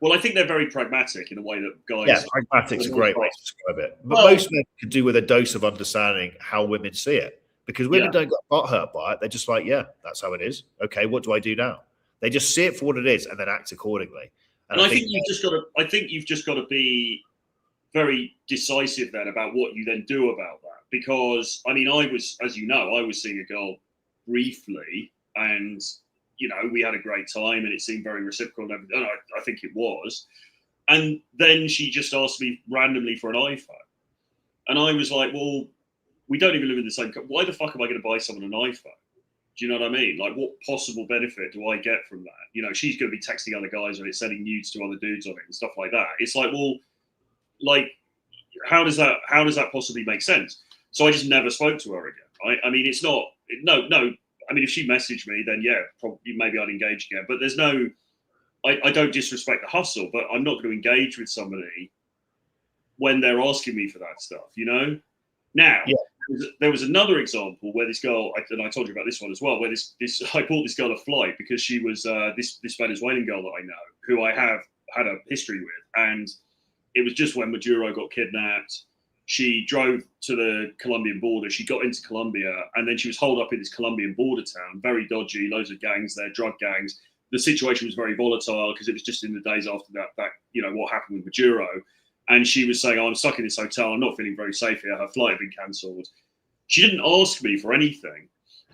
Well, I think they're very pragmatic in a way that guys... Yeah, pragmatic's a great way to describe it. But most men could do with a dose of understanding how women see it, because women don't get butthurt by it. They're just like, yeah, that's how it is. Okay, what do I do now? They just see it for what it is and then act accordingly. And I think you've just got to be very decisive then about what you then do about that. Because, I mean, I was seeing a girl briefly, and we had a great time and it seemed very reciprocal and everything. And I think it was. And then she just asked me randomly for an iPhone. And I was like, well, we don't even live in the same country. Why the fuck am I going to buy someone an iPhone? Do you know what I mean? Like, what possible benefit do I get from that? She's going to be texting other guys on it, sending nudes to other dudes on it and stuff like that. It's like, well, like, how does that possibly make sense? So I just never spoke to her again. Right? I mean, it's not, no. I mean, if she messaged me, then yeah, probably maybe I'd engage again. But there's no, I don't disrespect the hustle, but I'm not going to engage with somebody when they're asking me for that stuff, Now, there was another example where this girl, and I told you about this one as well, where I bought this girl a flight because she was this Venezuelan girl that I know, who I have had a history with. And it was just when Maduro got kidnapped. She drove to the Colombian border. She got into Colombia, and then she was holed up in this Colombian border town, very dodgy, loads of gangs there, drug gangs. The situation was very volatile because it was just in the days after that, what happened with Maduro. And she was saying, oh, I'm stuck in this hotel. I'm not feeling very safe here. Her flight had been cancelled. She didn't ask me for anything.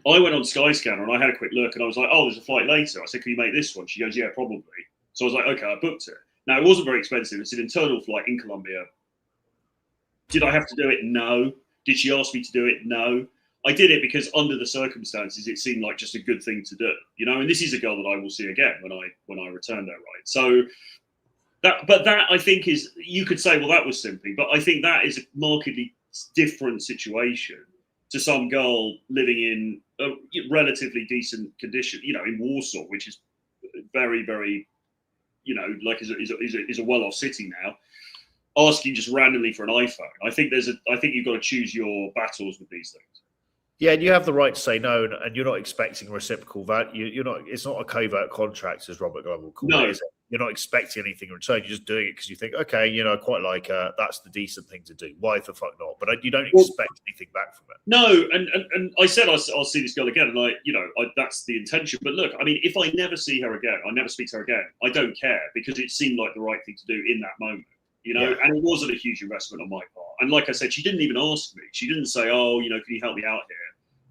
I went on Skyscanner and I had a quick look and I was like, oh, there's a flight later. I said, can you make this one? She goes, yeah, probably. So I was like, okay, I booked it. Now, it wasn't very expensive. It's an internal flight in Colombia. Did I have to do it? No. Did she ask me to do it? No. I did it because under the circumstances, it seemed like just a good thing to do, and this is a girl that I will see again when I return there, right? So that I think is, you could say, well, that was simply, but I think that is a markedly different situation to some girl living in a relatively decent condition, in Warsaw, which is very, very, like is a well-off city now, asking just randomly for an iPhone. I think you've got to choose your battles with these things. Yeah, and you have the right to say no, and you're not expecting reciprocal value. You're not. It's not a covert contract, as Robert Glover will call it. Is it? You're not expecting anything in return. You're just doing it because you think, okay, I quite like that's the decent thing to do. Why the fuck not? But you don't expect anything back from it. No, and I said I'll see this girl again, and that's the intention. But look, I mean, if I never see her again, I never speak to her again, I don't care, because it seemed like the right thing to do in that moment. And it wasn't a huge investment on my part. And like I said, she didn't even ask me. She didn't say, oh, can you help me out here?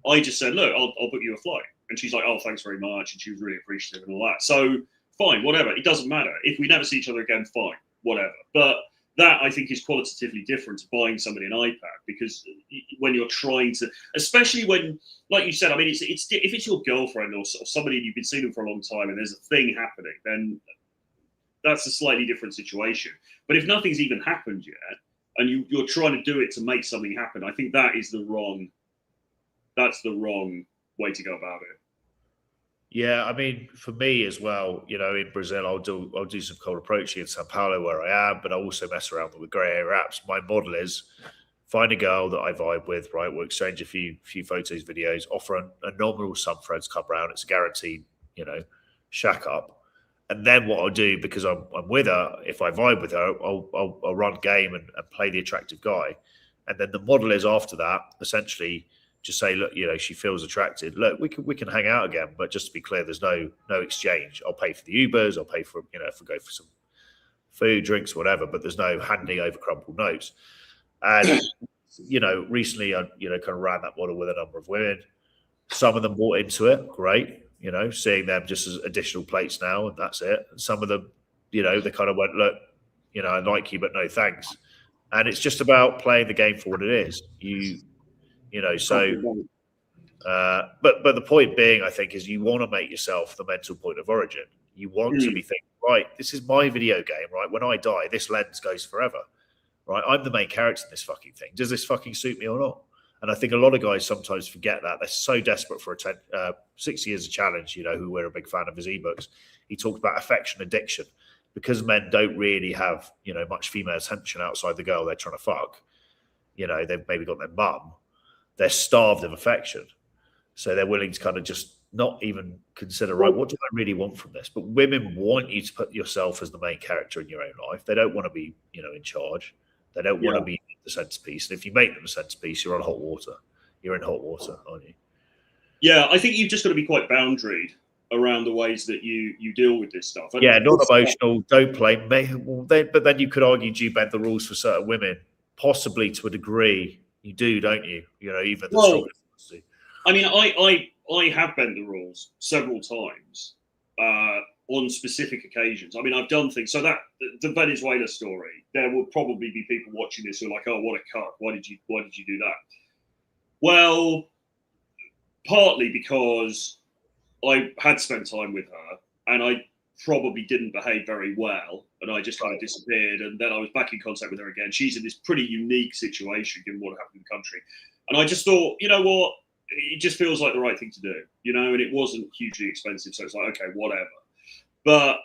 I just said, look, I'll book you a flight. And she's like, oh, thanks very much. And she was really appreciative and all that. So fine, whatever. It doesn't matter. If we never see each other again, fine, whatever. But that, I think, is qualitatively different to buying somebody an iPad, because when you're trying to, especially when, like you said, I mean, it's if it's your girlfriend or somebody you've been seeing them for a long time and there's a thing happening, then that's a slightly different situation. But if nothing's even happened yet and you're trying to do it to make something happen, I think that is the wrong way to go about it. Yeah, I mean, for me as well, in Brazil, I'll do some cold approaching in Sao Paulo where I am, but I also mess around with grey area apps. My model is find a girl that I vibe with, right? We'll exchange a few photos, videos, offer a nominal sum for her to come around. It's guaranteed, shack up. And then what I'll do, because I'm with her, if I vibe with her, I'll run game and play the attractive guy. And then the model is after that, essentially just say, look, she feels attracted. Look, we can hang out again, but just to be clear, there's no exchange. I'll pay for the Ubers, I'll pay for, if we go for some food, drinks, whatever, but there's no handing over crumpled notes. And, recently I, kind of ran that model with a number of women. Some of them bought into it, great, seeing them just as additional plates now, and that's it. And some of them, they kind of went, look, I like you, but no thanks. And it's just about playing the game for what it is. But the point being, I think, is you want to make yourself the mental point of origin. You want to be thinking, right, this is my video game, right? When I die, this lens goes forever, right? I'm the main character in this fucking thing. Does this fucking suit me or not? And I think a lot of guys sometimes forget that. They're so desperate for 6 years of challenge, who we're a big fan of his ebooks. He talked about affection addiction. Because men don't really have, much female attention outside the girl they're trying to fuck. They've maybe got their mum. They're starved of affection. So they're willing to kind of just not even consider, right, what do I really want from this? But women want you to put yourself as the main character in your own life. They don't want to be, in charge. They don't want to be the centerpiece. And if you make them a centerpiece, you're on hot water. You're in hot water, aren't you? Yeah, I think you've just got to be quite boundaried around the ways that you deal with this stuff. And not emotional, don't play. But then you could argue, do you bend the rules for certain women? Possibly to a degree. You do, don't you? Even the strongest. I mean, I have bent the rules several times on specific occasions. I mean, I've done things. So that the Venezuela story, there will probably be people watching this who are like, "Oh, what a cuck! Why did you do that?" Well, partly because I had spent time with her and I probably didn't behave very well and I just kind of disappeared, and then I was back in contact with her again. She's in this pretty unique situation given what happened in the country. And I just thought, you know what? It just feels like the right thing to do, and it wasn't hugely expensive. So it's like, okay, whatever. But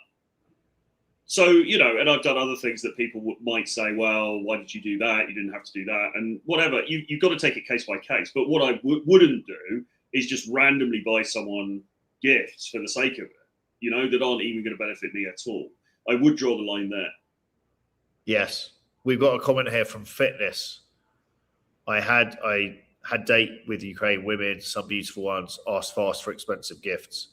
so, and I've done other things that people might say, well, why did you do that? You didn't have to do that. And whatever, you've got to take it case by case. But what I wouldn't do is just randomly buy someone gifts for the sake of it, that aren't even going to benefit me at all. I would draw the line there. Yes. We've got a comment here from Fitness. I had date with Ukraine women, some beautiful ones, asked fast for expensive gifts.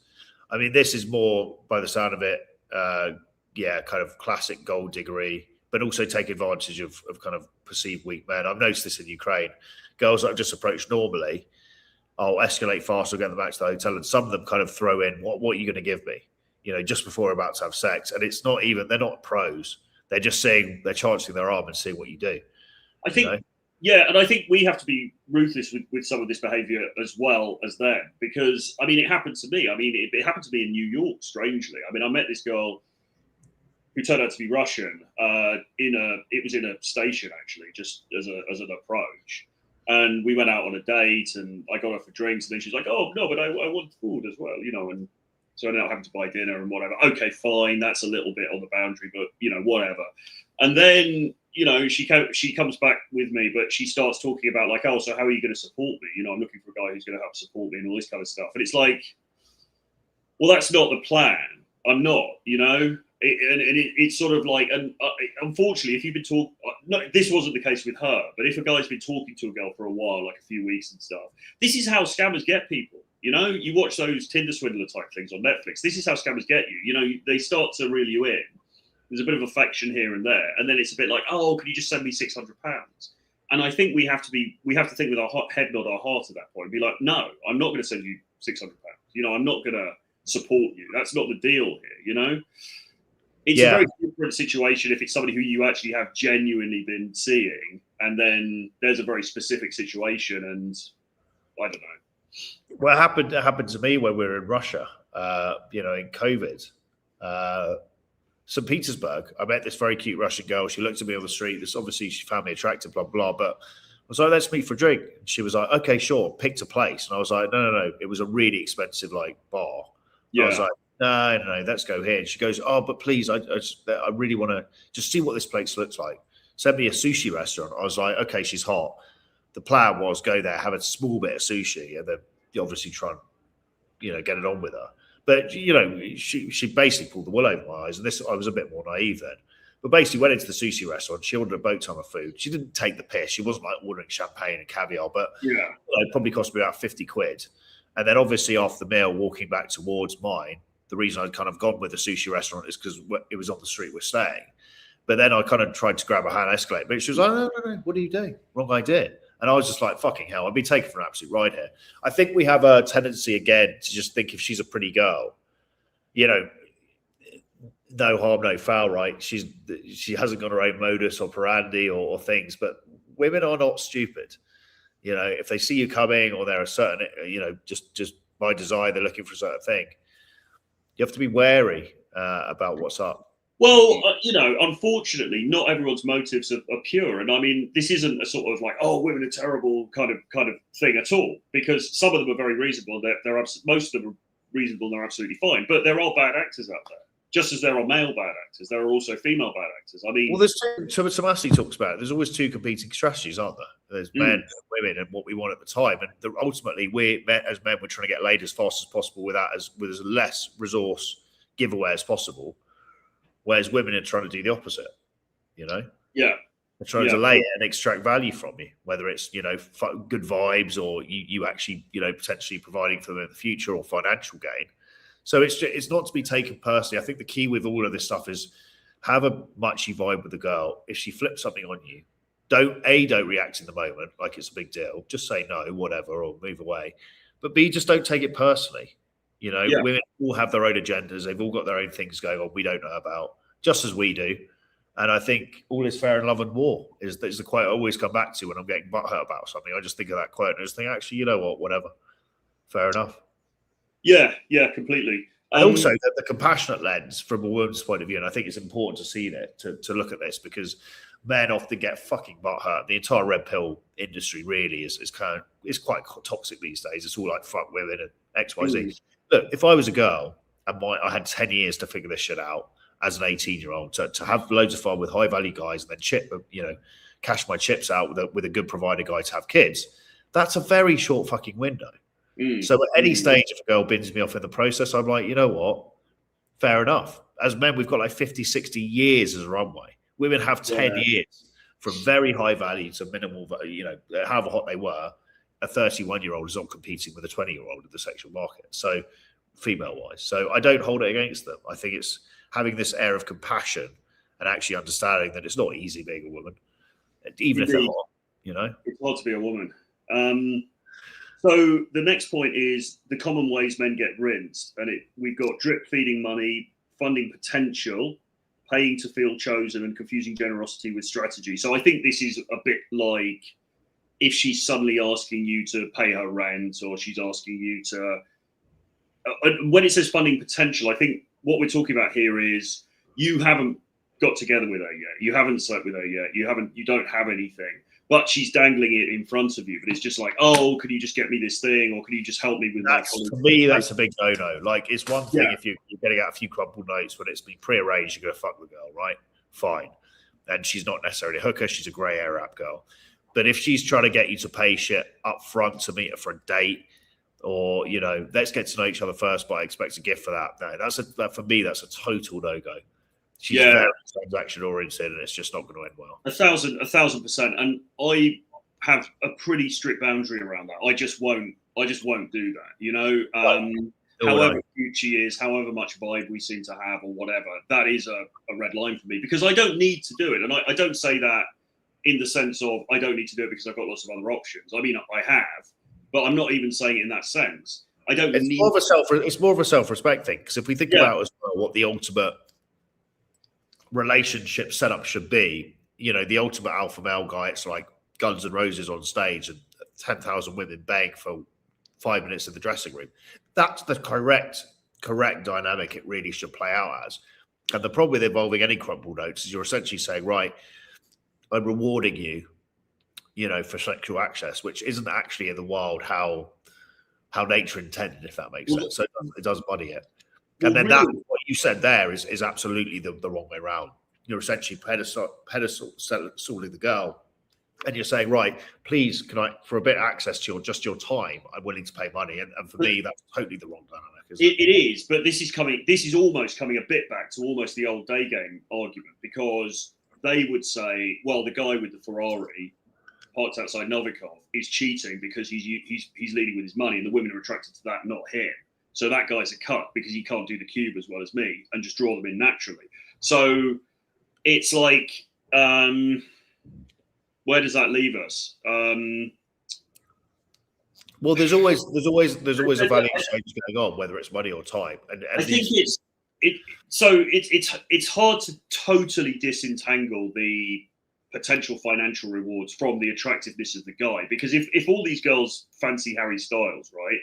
I mean, this is more, by the sound of it, kind of classic gold diggery, but also take advantage of kind of perceived weak men. I've noticed this in Ukraine. Girls that I've just approached normally, I'll escalate fast, I'll get them back to the hotel, and some of them kind of throw in, what are you going to give me? Just before we're about to have sex. And it's not even, they're not pros. They're just saying, they're chancing their arm and seeing what you do. I think, yeah, and I think we have to be ruthless with some of this behavior as well as them, because, I mean, it happened to me. I mean, it happened to me in New York, strangely. I mean, I met this girl who turned out to be Russian it was in a station, actually, just as an approach. And we went out on a date and I got her for drinks. And then she's like, oh, no, but I want food as well, and so I ended up having to buy dinner and whatever. Okay, fine. That's a little bit on the boundary, but, whatever. And then, she comes back with me, but she starts talking about like, oh, so how are you going to support me? I'm looking for a guy who's going to help support me and all this kind of stuff. And it's like, well, that's not the plan. I'm not, it's sort of like, and unfortunately, if you've been talking, this wasn't the case with her, but if a guy's been talking to a girl for a while, like a few weeks and stuff, this is how scammers get people. You watch those Tinder swindler type things on Netflix. This is how scammers get you. They start to reel you in. There's a bit of affection here and there, and then it's a bit like, oh, can you just send me £600? And I think we have to think with our head, not our heart at that point. Be like, no, I'm not going to send you £600. I'm not going to support you. That's not the deal here. It's a very different situation if it's somebody who you actually have genuinely been seeing, and then there's a very specific situation, and I don't know. Well, it happened to me when we were in Russia, in COVID. St. Petersburg, I met this very cute Russian girl. She looked at me on the street. Obviously, she found me attractive, blah, blah. But I was like, let's meet for a drink. And she was like, okay, sure. Picked a place. And I was like, no. It was a really expensive, bar. Yeah. I was like, no, let's go here. And she goes, oh, but please, I really want to just see what this place looks like. Send me a sushi restaurant. I was like, okay, she's hot. The plan was go there, have a small bit of sushi, and then obviously try and, get it on with her. But, she basically pulled the wool over my eyes. And I was a bit more naive then. But basically went into the sushi restaurant. She ordered a boat ton of food. She didn't take the piss. She wasn't like ordering champagne and caviar, but it probably cost me about 50 quid. And then obviously after the meal, walking back towards mine, the reason I'd kind of gone with the sushi restaurant is because it was on the street we're staying. But then I kind of tried to grab her hand escalate, but she was like, no, what are you doing? Wrong idea. And I was just like, fucking hell, I'd be taken for an absolute ride here. I think we have a tendency again to just think if she's a pretty girl, you know, no harm, no foul, right? She hasn't got her own modus operandi or things, but women are not stupid. You know, if they see you coming or they're a certain, you know, just by desire, they're looking for a certain thing. You have to be wary about what's up. Well, you know, unfortunately, not everyone's motives are pure, and I mean, this isn't a sort of like, oh, women are terrible kind of thing at all, because some of them are very reasonable. Most of them are reasonable and they're absolutely fine, but there are bad actors out there. Just as there are male bad actors, there are also female bad actors. I mean, well, there's Tomasi talks about it. There's always two competing strategies, aren't there? There's men and women, and what we want at the time. And ultimately, as men, we're trying to get laid as fast as possible with as less resource giveaway as possible. Whereas women are trying to do the opposite. You know, they're trying to delay it and extract value from you, whether it's, you know, good vibes or you actually, you know, potentially providing for them in the future or financial gain. So it's not to be taken personally. I think the key with all of this stuff is have a muchy vibe with the girl. If she flips something on you, don't react in the moment like it's a big deal. Just say no, whatever, or move away. But B, just don't take it personally. You know, women all have their own agendas. They've all got their own things going on we don't know about, just as we do. And I think all is fair in love and war is the quote I always come back to when I'm getting butthurt about something. I just think of that quote and I just think, actually, you know what, whatever. Fair enough. Yeah, completely. And also the compassionate lens from a woman's point of view, and I think it's important to see that, to look at this, because men often get fucking butthurt. The entire red pill industry really is quite toxic these days. It's all like fuck women and X, Y, Z. Look, if I was a girl and I had 10 years to figure this shit out as an 18-year-old, to have loads of fun with high value guys and then cash my chips out with a good provider guy to have kids, that's a very short fucking window. So at any stage, if a girl bins me off in the process, I'm like, you know what? Fair enough. As men, we've got like 50, 60 years as a runway. Women have 10 years from very high value to minimal, you know, however hot they were. A 31-year-old is not competing with a 20-year-old in the sexual market. So female-wise. So I don't hold it against them. I think it's having this air of compassion and actually understanding that it's not easy being a woman, even if they're hot, you know? It's hard to be a woman. So the next point is the common ways men get rinsed. And we've got drip feeding money, funding potential, paying to feel chosen, and confusing generosity with strategy. So I think this is a bit like if she's suddenly asking you to pay her rent, or she's asking you to... when it says funding potential, I think what we're talking about here is you haven't got together with her yet. You haven't slept with her yet. You don't have anything. But she's dangling it in front of you. But it's just like, oh, could you just get me this thing? Or could you just help me with that? For me, that's a big no-no. Like, it's one thing if you're getting out a few crumpled notes when it's been pre-arranged, you're going to fuck the girl, right? Fine. And she's not necessarily a hooker. She's a grey hair rap girl. But if she's trying to get you to pay shit up front to meet her for a date, or, you know, let's get to know each other first, but I expect a gift for that. No, for me, that's a total no-go. She's very transaction oriented, and it's just not going to end well. 1,000%. And I have a pretty strict boundary around that. I just won't do that. You know, however cute she is, however much vibe we seem to have, or whatever, that is a red line for me, because I don't need to do it. And I don't say that in the sense of I don't need to do it because I've got lots of other options. I mean, I have, but I'm not even saying it in that sense. I don't need. It's more of a self-respect thing, because if we think about as well what the ultimate relationship setup should be, you know, the ultimate alpha male guy, it's like Guns N' Roses on stage and 10,000 women baying for 5 minutes in the dressing room. That's the correct dynamic it really should play out as. And the problem with involving any crumpled notes is you're essentially saying, right, I'm rewarding you, you know, for sexual access, which isn't actually in the wild how nature intended, if that makes sense. So it does muddy it. And then that, what you said there is absolutely the wrong way around. You're essentially pedestaling the girl and you're saying, right, please, can I, for a bit of access to your time, I'm willing to pay money. And for me, that's totally the wrong dynamic, isn't it? It is, but this is almost coming a bit back to almost the old day game argument, because they would say, well, the guy with the Ferrari parked outside Novikov is cheating because he's leading with his money, and the women are attracted to that, not him. So that guy's a cut because he can't do the cube as well as me, and just draw them in naturally. So it's like, where does that leave us? Well, there's always a value exchange going on, whether it's money or time. And I think it's hard to totally disentangle the potential financial rewards from the attractiveness of the guy, because if all these girls fancy Harry Styles, right?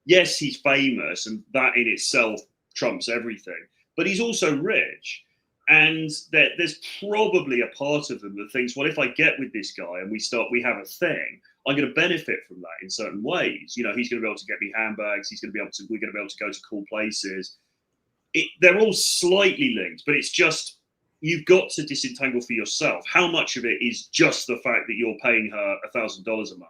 Yes, he's famous, and that in itself trumps everything. But he's also rich, and there's probably a part of them that thinks, well, if I get with this guy and we have a thing, I'm going to benefit from that in certain ways. You know, he's going to be able to get me handbags. We're going to be able to go to cool places. They're all slightly linked, but it's just, you've got to disentangle for yourself. How much of it is just the fact that you're paying her $1,000 a month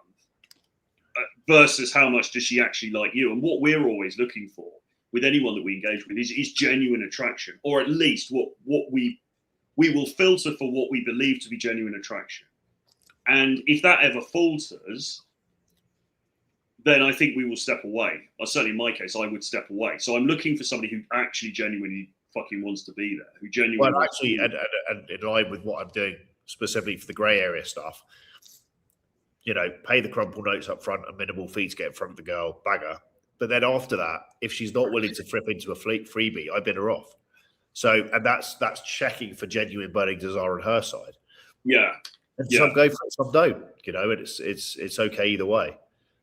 versus how much does she actually like you? And what we're always looking for with anyone that we engage with is genuine attraction, or at least what we will filter for what we believe to be genuine attraction. And if that ever falters, then I think we will step away. Or certainly in my case, I would step away. So I'm looking for somebody who actually genuinely fucking wants to be there, who genuinely. Well, actually, and in line with what I'm doing specifically for the grey area stuff, you know, pay the crumple notes up front, a minimal fee to get in front of the girl, bagger. But then after that, if she's not willing to flip into a freebie, I bid her off. So, and that's checking for genuine burning desire on her side. Yeah. And some go for it, some don't, you know, and it's okay either way.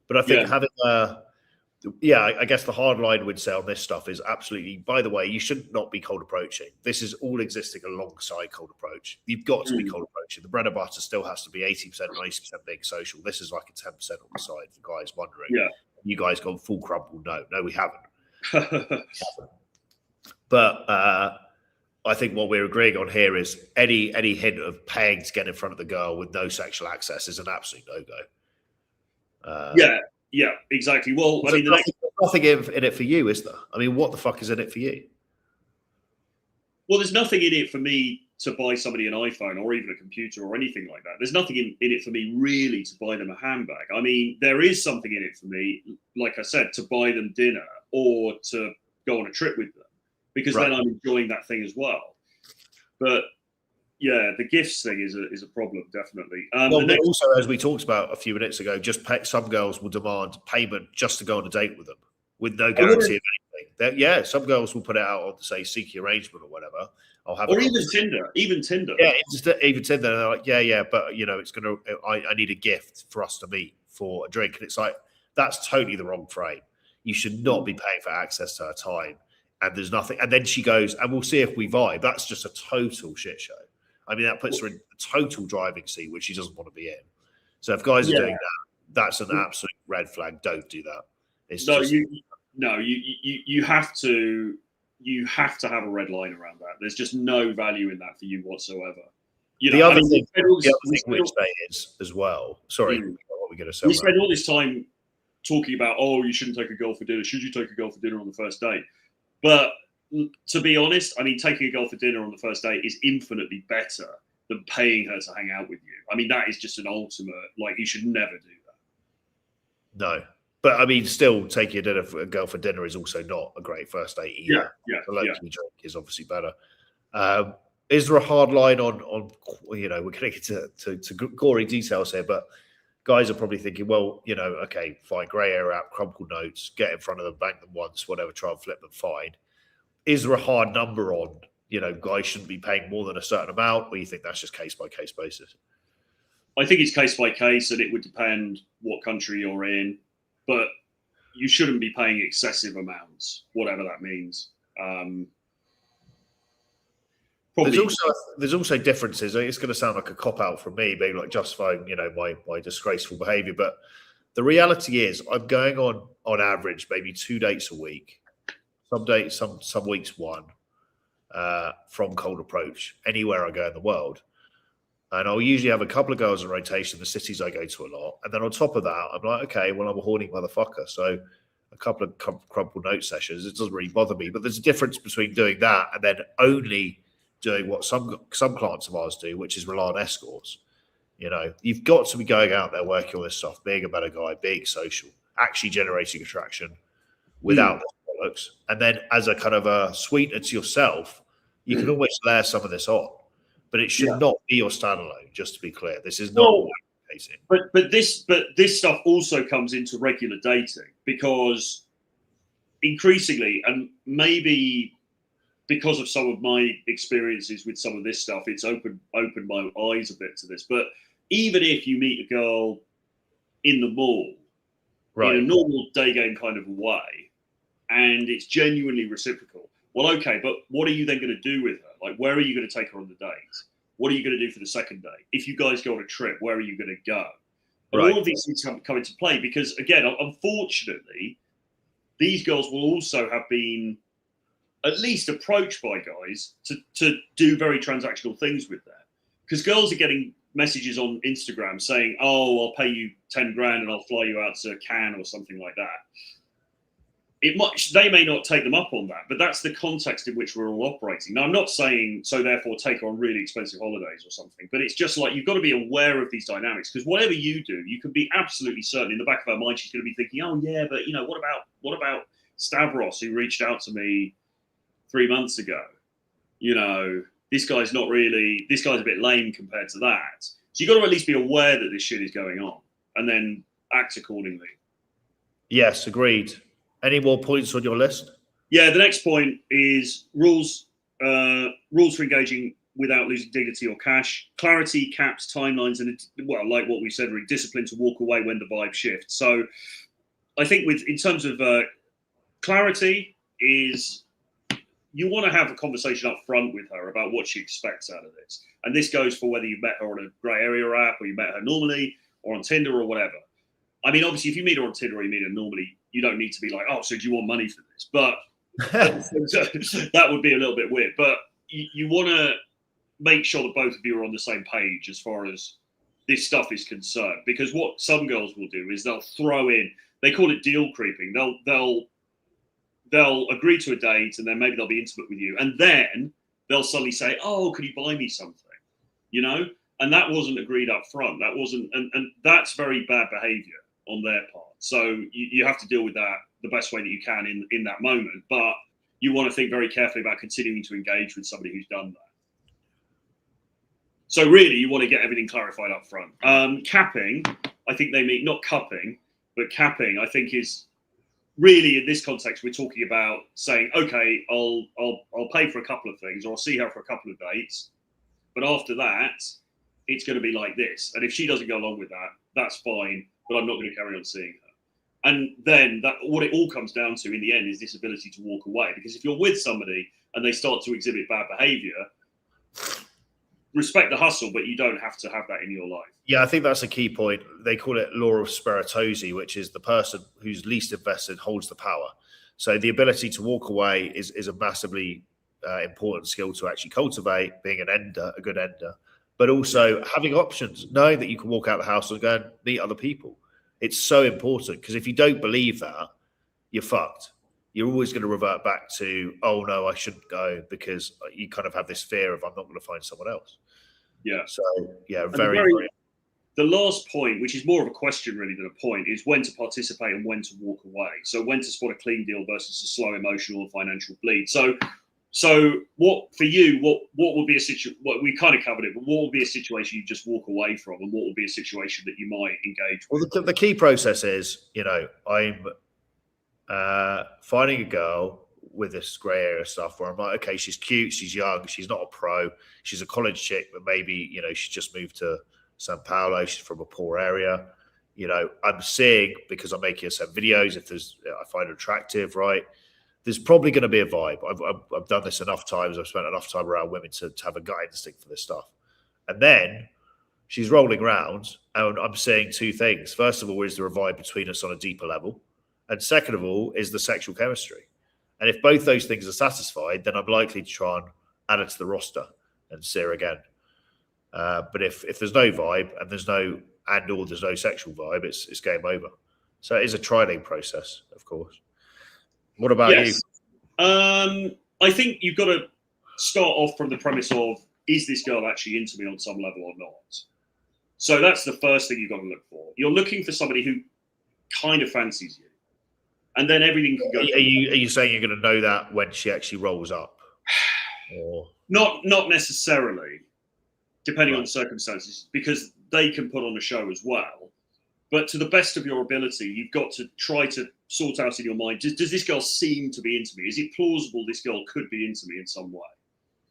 But I think having I guess the hard line would say on this stuff is absolutely, by the way, you should not be cold approaching. This is all existing alongside cold approach. You've got to be cold approaching. The bread and butter still has to be 80%, 90% being social. This is like a 10% on the side for guys wondering. Yeah. You guys gone full crumple? No, we haven't. But I think what we're agreeing on here is any hint of paying to get in front of the girl with no sexual access is an absolute no-go. Yeah, exactly. Well, I mean, there's nothing in it for you, is there? I mean, what the fuck is in it for you? Well, there's nothing in it for me to buy somebody an iPhone or even a computer or anything like that. There's nothing in it for me really to buy them a handbag. I mean, there is something in it for me, like I said, to buy them dinner or to go on a trip with them, because then I'm enjoying that thing as well. But yeah, the gifts thing is a problem, definitely. Also, as we talked about a few minutes ago, some girls will demand payment just to go on a date with them, with no guarantee of anything. Some girls will put it out on, say, Seeky arrangement or whatever. Or even Tinder. Even Tinder. Yeah, even Tinder. They're like, but you know, it's gonna. I need a gift for us to meet for a drink, and it's like that's totally the wrong frame. You should not be paying for access to her time, and there's nothing. And then she goes, and we'll see if we vibe. That's just a total shit show. I mean, that puts her in a total driving seat, which she doesn't want to be in. So if guys are doing that, that's an absolute red flag. Don't do that. You have to have a red line around that. There's just no value in that for you whatsoever. The other thing we say is as well. Sorry, what are we going to say? We spend all this time talking about, you shouldn't take a girl for dinner. Should you take a girl for dinner on the first date? But to be honest, I mean, taking a girl for dinner on the first date is infinitely better than paying her to hang out with you. I mean, that is just an ultimate, like, you should never do that. No. But I mean, still taking a girl for dinner is also not a great first date either. The local drink is obviously better. Is there a hard line on you know, we're getting to gory details here, but guys are probably thinking, well, you know, okay, fine, grey area out, crumple notes, get in front of them, bank them once, whatever, try and flip them, fine. Is there a hard number on, you know, guys shouldn't be paying more than a certain amount, or you think that's just case by case basis? I think it's case by case, and it would depend what country you're in, but you shouldn't be paying excessive amounts, whatever that means. There's also differences. It's going to sound like a cop out from me, being like justifying, you know, my disgraceful behaviour, but the reality is, I'm going on average maybe 2 dates a week. Some dates, some weeks one, from cold approach, anywhere I go in the world. And I'll usually have a couple of girls in rotation, the cities I go to a lot. And then on top of that, I'm like, okay, well, I'm a horny motherfucker. So a couple of crumple note sessions, it doesn't really bother me. But there's a difference between doing that and then only doing what some clients of ours do, which is rely on escorts. You know, you've got to be going out there working all this stuff, being a better guy, being social, actually generating attraction without the bollocks. And then as a kind of a sweetener to yourself, you can always layer some of this on. But it should not be your standalone, just to be clear. This is not what we're facing. But this stuff also comes into regular dating, because increasingly, and maybe because of some of my experiences with some of this stuff, it's opened my eyes a bit to this. But even if you meet a girl in the mall, in a normal day game kind of way, and it's genuinely reciprocal, well, okay, but what are you then going to do with her? Like, where are you going to take her on the date? What are you going to do for the second day? If you guys go on a trip, where are you going to go? And all of these things come into play because, again, unfortunately, these girls will also have been at least approached by guys to do very transactional things with them. Because girls are getting messages on Instagram saying, oh, I'll pay you 10 grand and I'll fly you out to Cannes or something like that. They may not take them up on that, but that's the context in which we're all operating. Now, I'm not saying, so therefore take her on really expensive holidays or something, but it's just like, you've got to be aware of these dynamics, because whatever you do, you can be absolutely certain in the back of her mind, she's going to be thinking, oh yeah, but you know, what about Stavros, who reached out to me 3 months ago? You know, this guy's a bit lame compared to that. So you've got to at least be aware that this shit is going on and then act accordingly. Yes, agreed. Any more points on your list? Yeah, the next point is rules for engaging without losing dignity or cash, clarity, caps, timelines, and, well, like what we said, really discipline to walk away when the vibe shifts. So I think in terms of clarity is, you want to have a conversation up front with her about what she expects out of this. And this goes for whether you met her on a grey area app or you met her normally or on Tinder or whatever. I mean, obviously, if you meet her on Tinder or you meet her normally, you don't need to be like, oh, so do you want money for this? But that would be a little bit weird. But you want to make sure that both of you are on the same page as far as this stuff is concerned. Because what some girls will do is they'll throw in, they call it deal creeping. They'll agree to a date and then maybe they'll be intimate with you. And then they'll suddenly say, oh, could you buy me something? You know? And that wasn't agreed up front. That wasn't, and that's very bad behavior on their part. So you have to deal with that the best way that you can in that moment. But you want to think very carefully about continuing to engage with somebody who's done that. So really, you want to get everything clarified up front. Capping, I think they mean, not cupping, but capping, I think is really, in this context, we're talking about saying, okay, I'll pay for a couple of things, or I'll see her for a couple of dates. But after that, it's going to be like this. And if she doesn't go along with that, that's fine, but I'm not going to carry on seeing her. And then what it all comes down to in the end is this ability to walk away. Because if you're with somebody and they start to exhibit bad behavior, respect the hustle, but you don't have to have that in your life. Yeah, I think that's a key point. They call it law of Spiritosi, which is the person who's least invested holds the power. So the ability to walk away is a massively important skill to actually cultivate, being an ender, a good ender, but also having options, knowing that you can walk out the house and go and meet other people. It's so important, because if you don't believe that, you're fucked. You're always going to revert back to, oh no, I shouldn't go, because you kind of have this fear of, I'm not going to find someone else. Yeah. So yeah, very. The last point, which is more of a question really than a point, is when to participate and when to walk away. So when to spot a clean deal versus a slow emotional and financial bleed. So what for you? What would be a situation? Well, we kind of covered it, but what would be a situation you just walk away from, and what would be a situation that you might engage with? Well, the key process is, I'm finding a girl with this grey area stuff where I'm like, okay, she's cute, she's young, she's not a pro, she's a college chick, but maybe she's just moved to Sao Paulo, she's from a poor area. I'm seeing, because I'm making her send videos, if I find her attractive, right? There's probably going to be a vibe. I've done this enough times. I've spent enough time around women to have a gut instinct for this stuff. And then she's rolling around, and I'm saying two things. First of all, is there a vibe between us on a deeper level? And second of all, is the sexual chemistry? And if both those things are satisfied, then I'm likely to try and add it to the roster and see her again. But if there's no vibe and there's no sexual vibe, it's game over. So it is a trialing process, of course. What about you? I think you've got to start off from the premise of, is this girl actually into me on some level or not? So that's the first thing you've got to look for. You're looking for somebody who kind of fancies you. And then everything can go. Are you saying you're going to know that when she actually rolls up? Or not necessarily, depending on the circumstances, because they can put on a show as well. But to the best of your ability, you've got to try to sort out in your mind, does this girl seem to be into me? Is it plausible this girl could be into me in some way?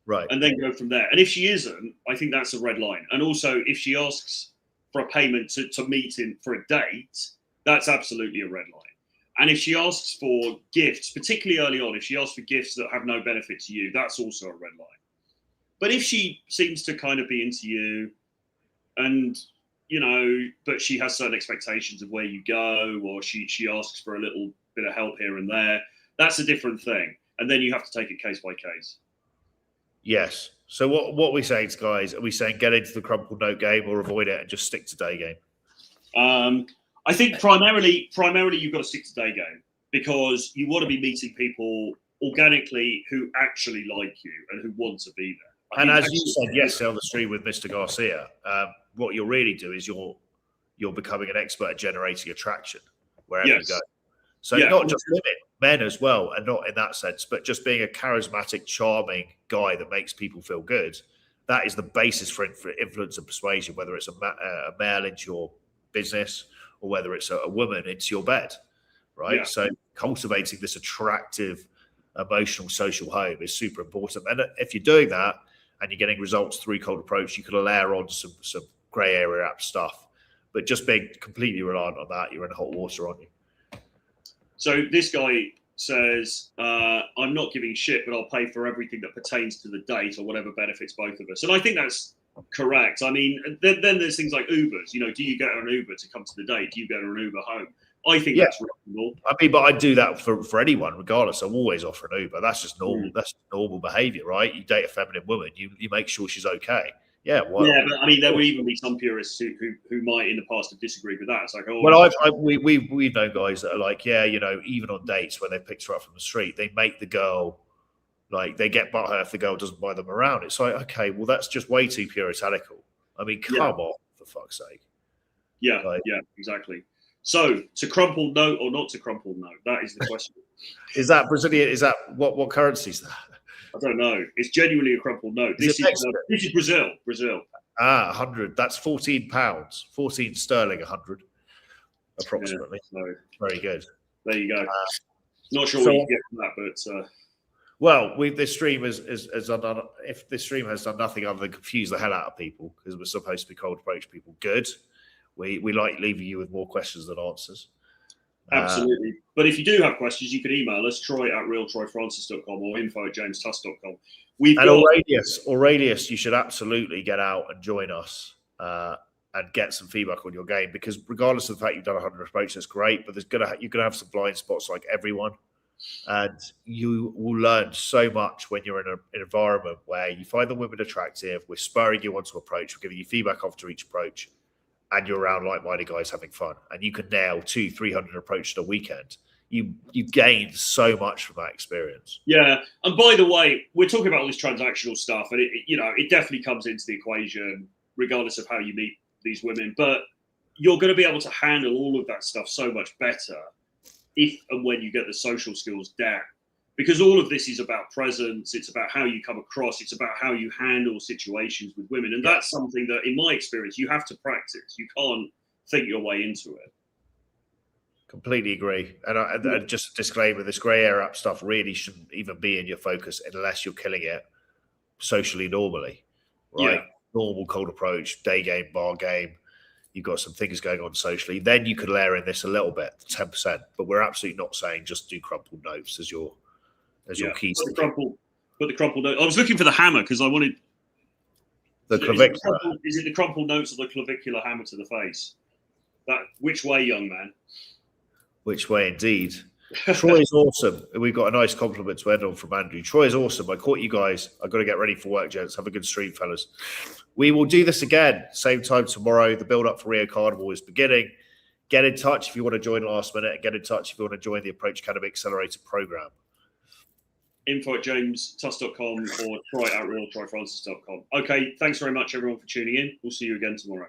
Right. And then go from there. And if she isn't, I think that's a red line. And also, if she asks for a payment to meet in for a date, that's absolutely a red line. And if she asks for gifts, particularly early on, if she asks for gifts that have no benefit to you, that's also a red line. But if she seems to kind of be into you and, but she has certain expectations of where you go, or she asks for a little bit of help here and there, that's a different thing. And then you have to take it case by case. Yes. So what we're saying, guys, are we saying get into the crumpled note game or avoid it and just stick to day game? I think primarily you've got to stick to day game, because you want to be meeting people organically who actually like you and who want to be there. And as you said yesterday on the stream with Mr. Garcia, what you'll really do is you're becoming an expert at generating attraction wherever you go. So not just women, men as well, and not in that sense, but just being a charismatic, charming guy that makes people feel good. That is the basis for influence and persuasion, whether it's a male into your business or whether it's a woman into your bed, right? Yeah. So cultivating this attractive, emotional, social home is super important. And if you're doing that and you're getting results through cold approach, you can layer on some grey area app stuff. But just being completely reliant on that, you're in hot water, aren't you? So this guy says, I'm not giving shit, but I'll pay for everything that pertains to the date or whatever benefits both of us. And I think that's correct. I mean, then there's things like Ubers. Do you get an Uber to come to the date? Do you get an Uber home? I think that's reasonable. I mean, but I do that for anyone, regardless. I'm always offering Uber. That's just normal. That's normal behaviour, right? You date a feminine woman, you make sure she's okay. Yeah, well, yeah, but I mean, there will even be some purists who might in the past have disagreed with that. It's like, we've known guys that are like, even on dates when they picked her up from the street, they make the girl like they get butthurt if the girl doesn't buy them around. It's like, okay, well, that's just way too puritanical. I mean, come on, for fuck's sake. Yeah, exactly. So, to crumple note or not to crumple note? That is the question. Is that Brazilian? Is that what currency is that? I don't know. It's genuinely a crumpled note. This is Brazil. Brazil. 100. That's £14. 14 sterling, 100, approximately. Yeah, so, very good. There you go. Not sure what you get from that, but. Well, this stream has done. If this stream has done nothing other than confuse the hell out of people, because we're supposed to be cold approach people, good. We like leaving you with more questions than answers. Absolutely. But if you do have questions, you can email us, troy@realtroyfrancis.com or info@jamestuss.com. Aurelius, you should absolutely get out and join us and get some feedback on your game, because regardless of the fact you've done 100 approaches, that's great, but you're going to have some blind spots like everyone. And you will learn so much when you're in an environment where you find the women attractive, we're spurring you on to approach, we're giving you feedback after each approach, and you're around like-minded guys having fun, and you can nail 200-300 approaches a weekend. You gain so much from that experience. Yeah, and by the way, we're talking about all this transactional stuff, and it definitely comes into the equation, regardless of how you meet these women. But you're going to be able to handle all of that stuff so much better if and when you get the social skills down. Because all of this is about presence, it's about how you come across, it's about how you handle situations with women. And that's something that, in my experience, you have to practice. You can't think your way into it. Completely agree. And just a disclaimer, this grey area app stuff really shouldn't even be in your focus unless you're killing it socially normally, right? Yeah. Normal cold approach, day game, bar game. You've got some things going on socially. Then you could layer in this a little bit, 10%. But we're absolutely not saying just do crumpled notes as your key. Put the crumpled note. I was looking for the hammer because I wanted the clavicular. Is it the crumpled notes or the clavicular hammer to the face? Which way, young man? Which way, indeed. Troy is awesome. We've got a nice compliment to end on from Andrew. Troy is awesome. I caught you guys. I've got to get ready for work, gents. Have a good stream, fellas. We will do this again, same time tomorrow. The build-up for Rio Carnival is beginning. Get in touch if you want to join last minute. Get in touch if you want to join the Approach Academy Accelerator program. info@jamestuss.com or troy@realtroyfrancis.com. Okay, thanks very much, everyone, for tuning in. We'll see you again tomorrow.